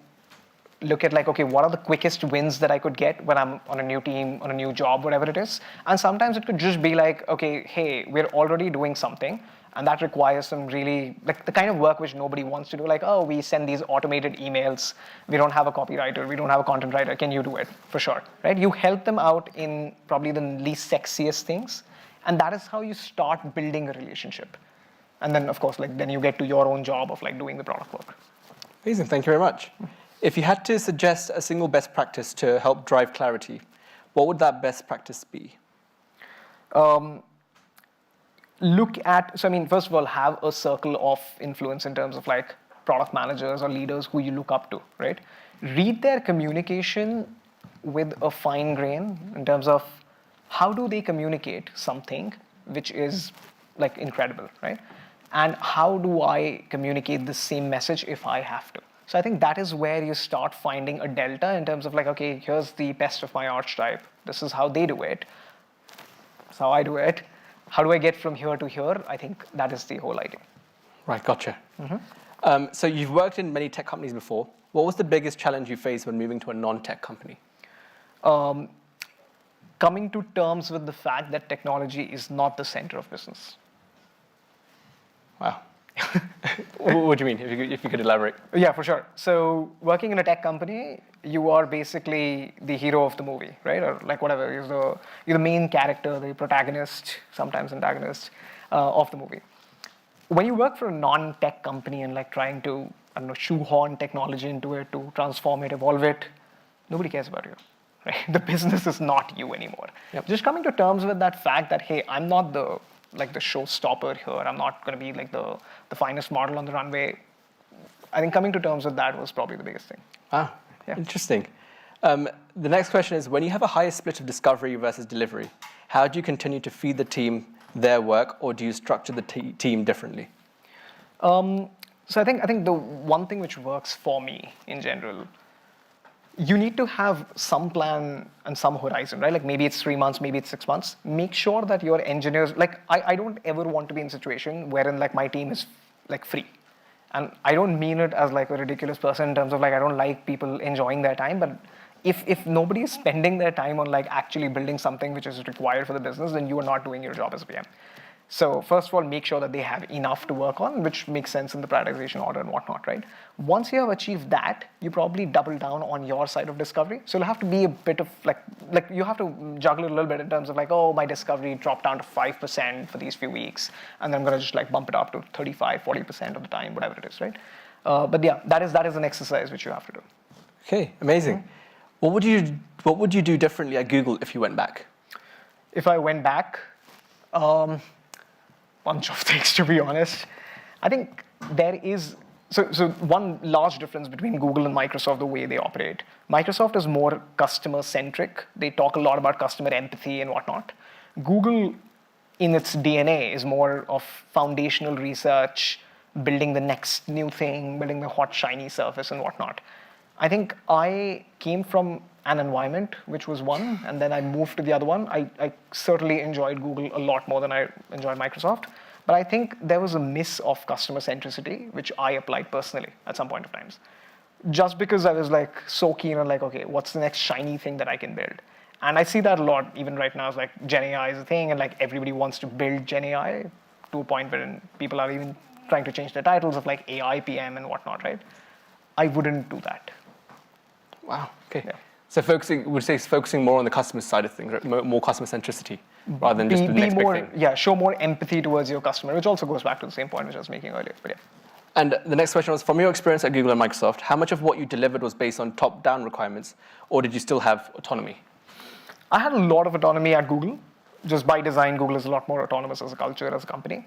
look at like, okay, what are the quickest wins that I could get when I'm on a new team, on a new job, whatever it is. And sometimes it could just be like, okay, hey, we're already doing something. And that requires some really, like the kind of work which nobody wants to do. Like, oh, we send these automated emails. We don't have a copywriter. We don't have a content writer. Can you do it? For sure, right? You help them out in probably the least sexiest things. And that is how you start building a relationship. And then, of course, like then you get to your own job of like doing the product work. Amazing. Thank you very much. If you had to suggest a single best practice to help drive clarity, what would that best practice be? Look at, so I mean, first of all, have a circle of influence in terms of like product managers or leaders who you look up to, right? Read their communication with a fine grain in terms of how do they communicate something which is like incredible, right? And how do I communicate the same message if I have to? So I think that is where you start finding a delta in terms of like, okay, here's the best of my archetype. This is how they do it. That's how I do it. How do I get from here to here? I think that is the whole idea. Right, gotcha. So you've worked in many tech companies before. What was the biggest challenge you faced when moving to a non-tech company? Coming to terms with the fact that technology is not the center of business. Wow. What do you mean, if you could elaborate? Yeah, for sure. So working in a tech company, you are basically the hero of the movie, right? Or like whatever, you're the main character, the protagonist, sometimes antagonist of the movie. When you work for a non-tech company and like trying to, I don't know, shoehorn technology into it to transform it, evolve it, nobody cares about you, right? The business is not you anymore. Yep. Just coming to terms with that fact that, hey, I'm not the showstopper here. I'm not going to be like the finest model on the runway. I think coming to terms with that was probably the biggest thing. Ah, yeah. Interesting. The next question is, when you have a higher split of discovery versus delivery, how do you continue to feed the team their work, or do you structure the team differently? So I think the one thing which works for me in general, you need to have some plan and some horizon, right? Like maybe it's 3 months, maybe it's 6 months. Make sure that your engineers, like I don't ever want to be in a situation wherein like my team is like free. And I don't mean it as like a ridiculous person in terms of like I don't like people enjoying their time, but if nobody is spending their time on like actually building something which is required for the business, then you are not doing your job as a PM. So first of all, make sure that they have enough to work on, which makes sense in the prioritization order and whatnot, right? Once you have achieved that, you probably double down on your side of discovery. So you'll have to be a bit of like you have to juggle it a little bit in terms of like, oh, my discovery dropped down to 5% for these few weeks, and then I'm gonna just like bump it up to 35, 40% of the time, whatever it is, right? But yeah, that is an exercise which you have to do. Okay, amazing. What would you do differently at Google if you went back? If I went back, bunch of things, to be honest. I think there is, so one large difference between Google and Microsoft, the way they operate. Microsoft is more customer-centric. They talk a lot about customer empathy and whatnot. Google, in its DNA, is more of foundational research, building the next new thing, building the hot, shiny surface and whatnot. I think I came from an environment, which was one, and then I moved to the other one. I certainly enjoyed Google a lot more than I enjoyed Microsoft, but I think there was a miss of customer centricity, which I applied personally at some point of times. Just because I was like so keen on like, okay, what's the next shiny thing that I can build? And I see that a lot, even right now, it's like Gen AI is a thing, and like everybody wants to build Gen AI to a point where people are even trying to change their titles of like AI PM and whatnot, right? I wouldn't do that. Wow, okay. Yeah. So focusing more on the customer side of things, right? More customer centricity, rather than just the next big thing. Yeah, show more empathy towards your customer, which also goes back to the same point which I was making earlier. But yeah. And the next question was, from your experience at Google and Microsoft, how much of what you delivered was based on top-down requirements, or did you still have autonomy? I had a lot of autonomy at Google. Just by design, Google is a lot more autonomous as a culture, as a company.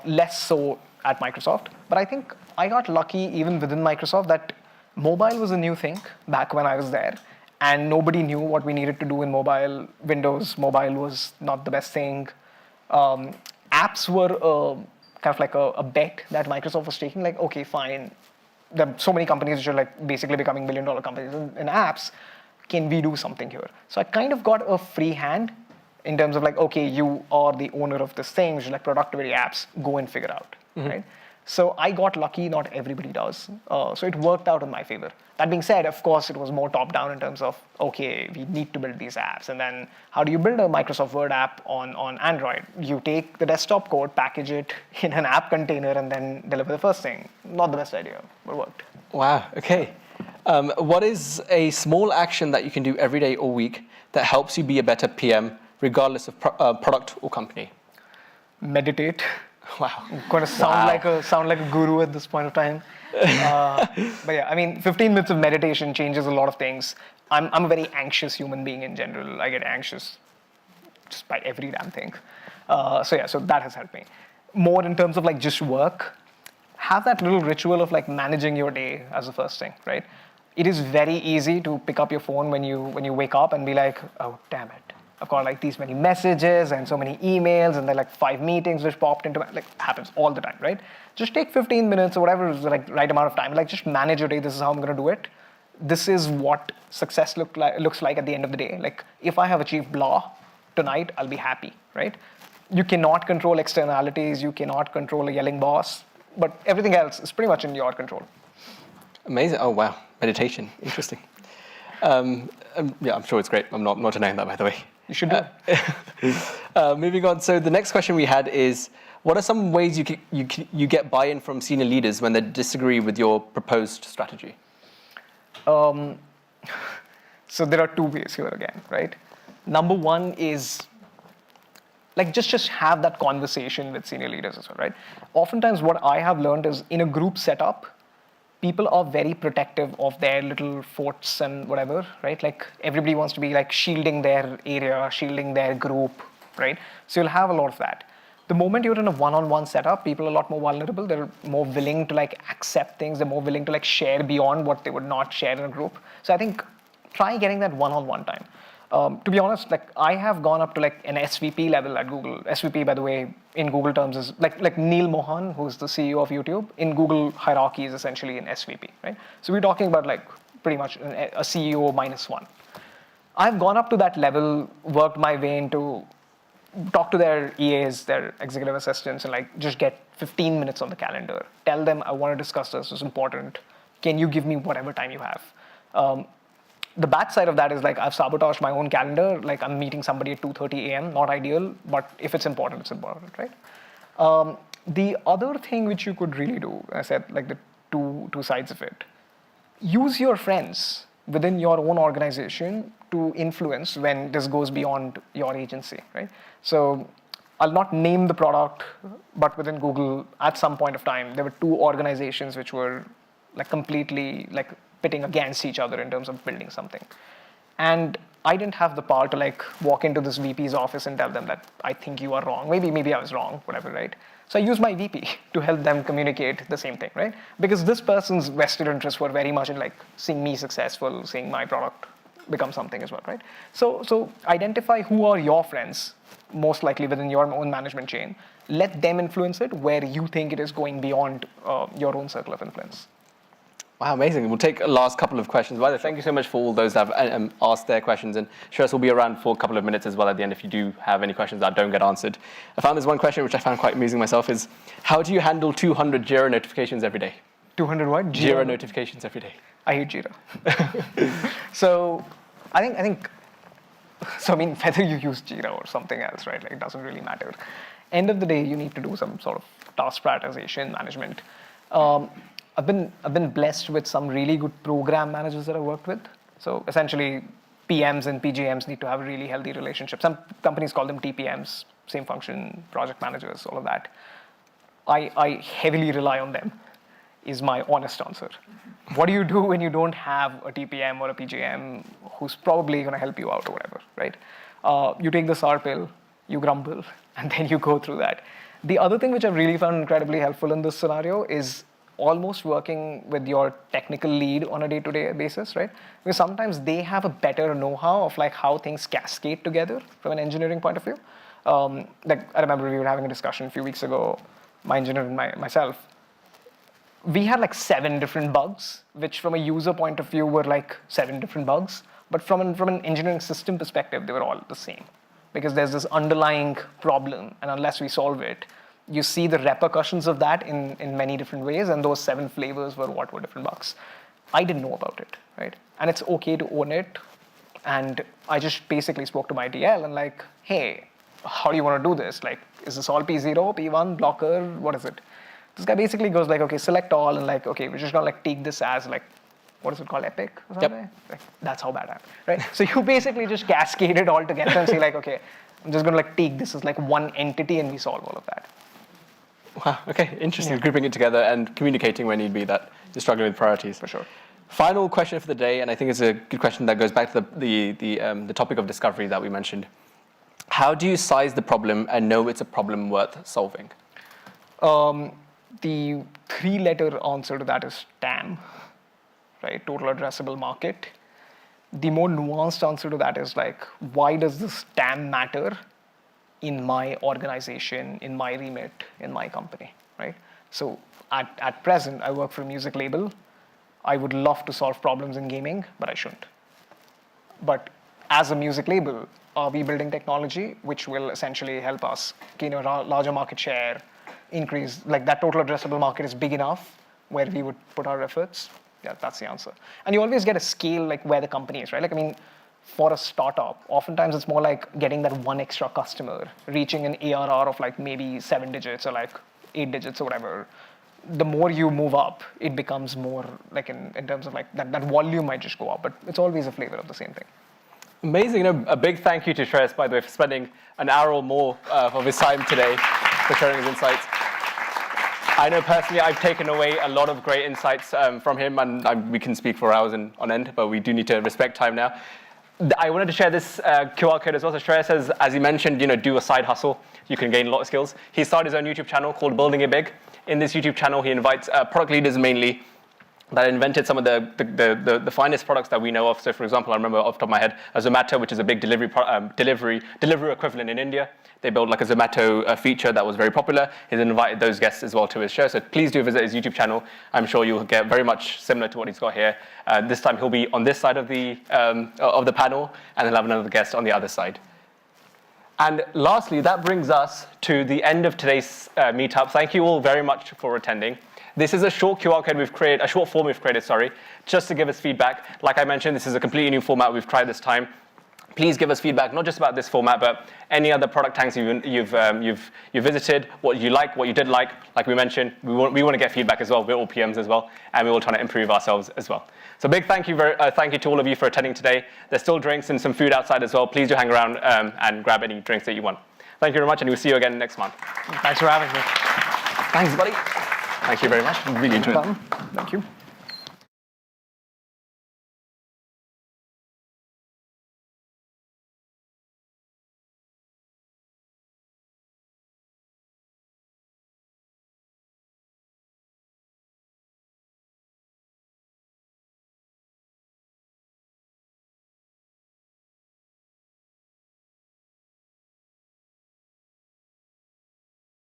Less so at Microsoft. But I think I got lucky even within Microsoft that mobile was a new thing back when I was there. And nobody knew what we needed to do in mobile. Windows Mobile was not the best thing. Apps were kind of like a bet that Microsoft was taking, like, okay, fine. There are so many companies which are like basically becoming billion-dollar companies in apps. Can we do something here? So I kind of got a free hand in terms of like, okay, you are the owner of this thing, which is like productivity apps, go and figure out, right? So I got lucky, not everybody does. So it worked out in my favor. That being said, of course, it was more top-down in terms of, okay, we need to build these apps. And then how do you build a Microsoft Word app on Android? You take the desktop code, package it in an app container, and then deliver the first thing. Not the best idea, but it worked. Wow, okay. What is a small action that you can do every day or week that helps you be a better PM, regardless of product or company? Meditate. Wow. I'm going to sound like a guru at this point of time. But yeah, I mean, 15 minutes of meditation changes a lot of things. I'm a very anxious human being in general. I get anxious just by every damn thing. So that has helped me. More in terms of like just work, have that little ritual of like managing your day as the first thing, right? It is very easy to pick up your phone when you wake up and be like, oh, damn it. I've got like these many messages and so many emails and there are like 5 meetings which popped into my, like happens all the time, right? Just take 15 minutes or whatever is like right amount of time. Like just manage your day. This is how I'm going to do it. This is what success looks like at the end of the day. Like if I have achieved blah tonight, I'll be happy, right? You cannot control externalities. You cannot control a yelling boss, but everything else is pretty much in your control. Amazing. Oh, wow. Meditation. Interesting. Yeah, I'm sure it's great. I'm not denying that, by the way. You should do it. Moving on. So the next question we had is, what are some ways you get buy-in from senior leaders when they disagree with your proposed strategy? So there are 2 ways here again, right? Number 1 is like just have that conversation with senior leaders as well, right? Oftentimes what I have learned is in a group setup, people are very protective of their little forts and whatever, right? Like everybody wants to be like shielding their area, shielding their group, right? So you'll have a lot of that. The moment you're in a one-on-one setup, people are a lot more vulnerable. They're more willing to like accept things. They're more willing to like share beyond what they would not share in a group. So I think try getting that one-on-one time. To be honest, like I have gone up to like an SVP level at Google. SVP, by the way, in Google terms is like Neil Mohan, who's the CEO of YouTube. In Google hierarchy is essentially an SVP, right? So we're talking about like pretty much a CEO -1. I've gone up to that level, worked my way into talk to their EAs, their executive assistants, and like just get 15 minutes on the calendar. Tell them I want to discuss this. It's important. Can you give me whatever time you have? The bad side of that is like I've sabotaged my own calendar. Like I'm meeting somebody at 2:30 a.m. Not ideal, but if it's important, it's important, right? The other thing which you could really do, I said like the two sides of it. Use your friends within your own organization to influence when this goes beyond your agency, right? So I'll not name the product, but within Google, at some point of time, there were 2 organizations which were like completely like pitting against each other in terms of building something. And I didn't have the power to like walk into this VP's office and tell them that I think you are wrong. Maybe I was wrong, whatever, right? So I used my VP to help them communicate the same thing, right? Because this person's vested interests were very much in like seeing me successful, seeing my product become something as well, right? So identify who are your friends, most likely within your own management chain. Let them influence it where you think it is going beyond your own circle of influence. Wow, amazing. We'll take a last couple of questions. By the way, thank you so much for all those that have asked their questions. And Shreyas will be around for a couple of minutes as well at the end if you do have any questions that don't get answered. I found this one question, which I found quite amusing myself, is how do you handle 200 Jira notifications every day? 200 what? Jira notifications every day. I hate Jira. So I think, so I mean, whether you use Jira or something else, right? Like it doesn't really matter. End of the day, you need to do some sort of task prioritization management. I've been blessed with some really good program managers that I worked with. So essentially, PMs and PGMs need to have a really healthy relationship. Some companies call them TPMs, same function, project managers, all of that. I heavily rely on them, is my honest answer. What do you do when you don't have a TPM or a PGM who's probably going to help you out or whatever, right? You take the SAR pill, you grumble, and then you go through that. The other thing which I've really found incredibly helpful in this scenario is almost working with your technical lead on a day-to-day basis, right? Because sometimes they have a better know-how of like how things cascade together from an engineering point of view. Like I remember we were having a discussion a few weeks ago, my engineer and myself. We had like 7 different bugs, which from a user point of view were like 7 different bugs. But from an engineering system perspective, they were all the same. Because there's this underlying problem, and unless we solve it, you see the repercussions of that in many different ways, and those 7 flavors were what were different bugs. I didn't know about it, right? And it's okay to own it. And I just basically spoke to my TL and like, hey, how do you want to do this? Like, is this all P0, P1, blocker, what is it? This guy basically goes like, okay, select all, and like, okay, we're just gonna like take this as like, what is it called, epic or something? Yep. Like, that's how bad I am, right? So you basically just cascade it all together and say like, okay, I'm just gonna like take this as like one entity and we solve all of that. Wow, okay, interesting. Yeah. Grouping it together and communicating when need be that you're struggling with priorities. For sure. Final question for the day, and I think it's a good question that goes back to the topic of discovery that we mentioned. How do you size the problem and know it's a problem worth solving? The 3-letter answer to that is TAM, right? Total addressable market. The more nuanced answer to that is like, why does this TAM matter in my organization, in my remit, in my company, right? So at present, I work for a music label. I would love to solve problems in gaming, but I shouldn't. But as a music label, are we building technology which will essentially help us gain a larger market share, increase, like that total addressable market is big enough where we would put our efforts? Yeah, that's the answer. And you always get a scale like where the company is, right? Like, I mean, for a startup, oftentimes it's more like getting that one extra customer, reaching an ARR of like maybe 7 digits or like 8 digits or whatever. The more you move up, it becomes more like in terms of like that volume might just go up, but it's always a flavor of the same thing. Amazing. You know, a big thank you to Shreyas, by the way, for spending an hour or more of his time today for sharing his insights. I know personally I've taken away a lot of great insights from him, and we can speak for hours on end, but we do need to respect time now. I wanted to share this QR code as well. So Shreyas says, as he mentioned, you know, do a side hustle. You can gain a lot of skills. He started his own YouTube channel called Building It Big. In this YouTube channel, he invites product leaders mainly that invented some of the finest products that we know of. So for example, I remember off the top of my head, a Zomato, which is a big delivery equivalent in India. They built like a Zomato feature that was very popular. He's invited those guests as well to his show. So please do visit his YouTube channel. I'm sure you'll get very much similar to what he's got here. This time he'll be on this side of the panel, and he'll have another guest on the other side. And lastly, that brings us to the end of today's meetup. Thank you all very much for attending. This is a short QR code we've created, a short form we've created, just to give us feedback. Like I mentioned, this is a completely new format we've tried this time. Please give us feedback, not just about this format, but any other product tanks you've visited, what you like, what you didn't like. Like we mentioned, we want to get feedback as well. We're all PMs as well, and we're all trying to improve ourselves as well. So big thank you to all of you for attending today. There's still drinks and some food outside as well. Please do hang around and grab any drinks that you want. Thank you very much, and we'll see you again next month. Thanks for having me. Thanks, buddy. Thank you very much. Really enjoyed it. Thank you.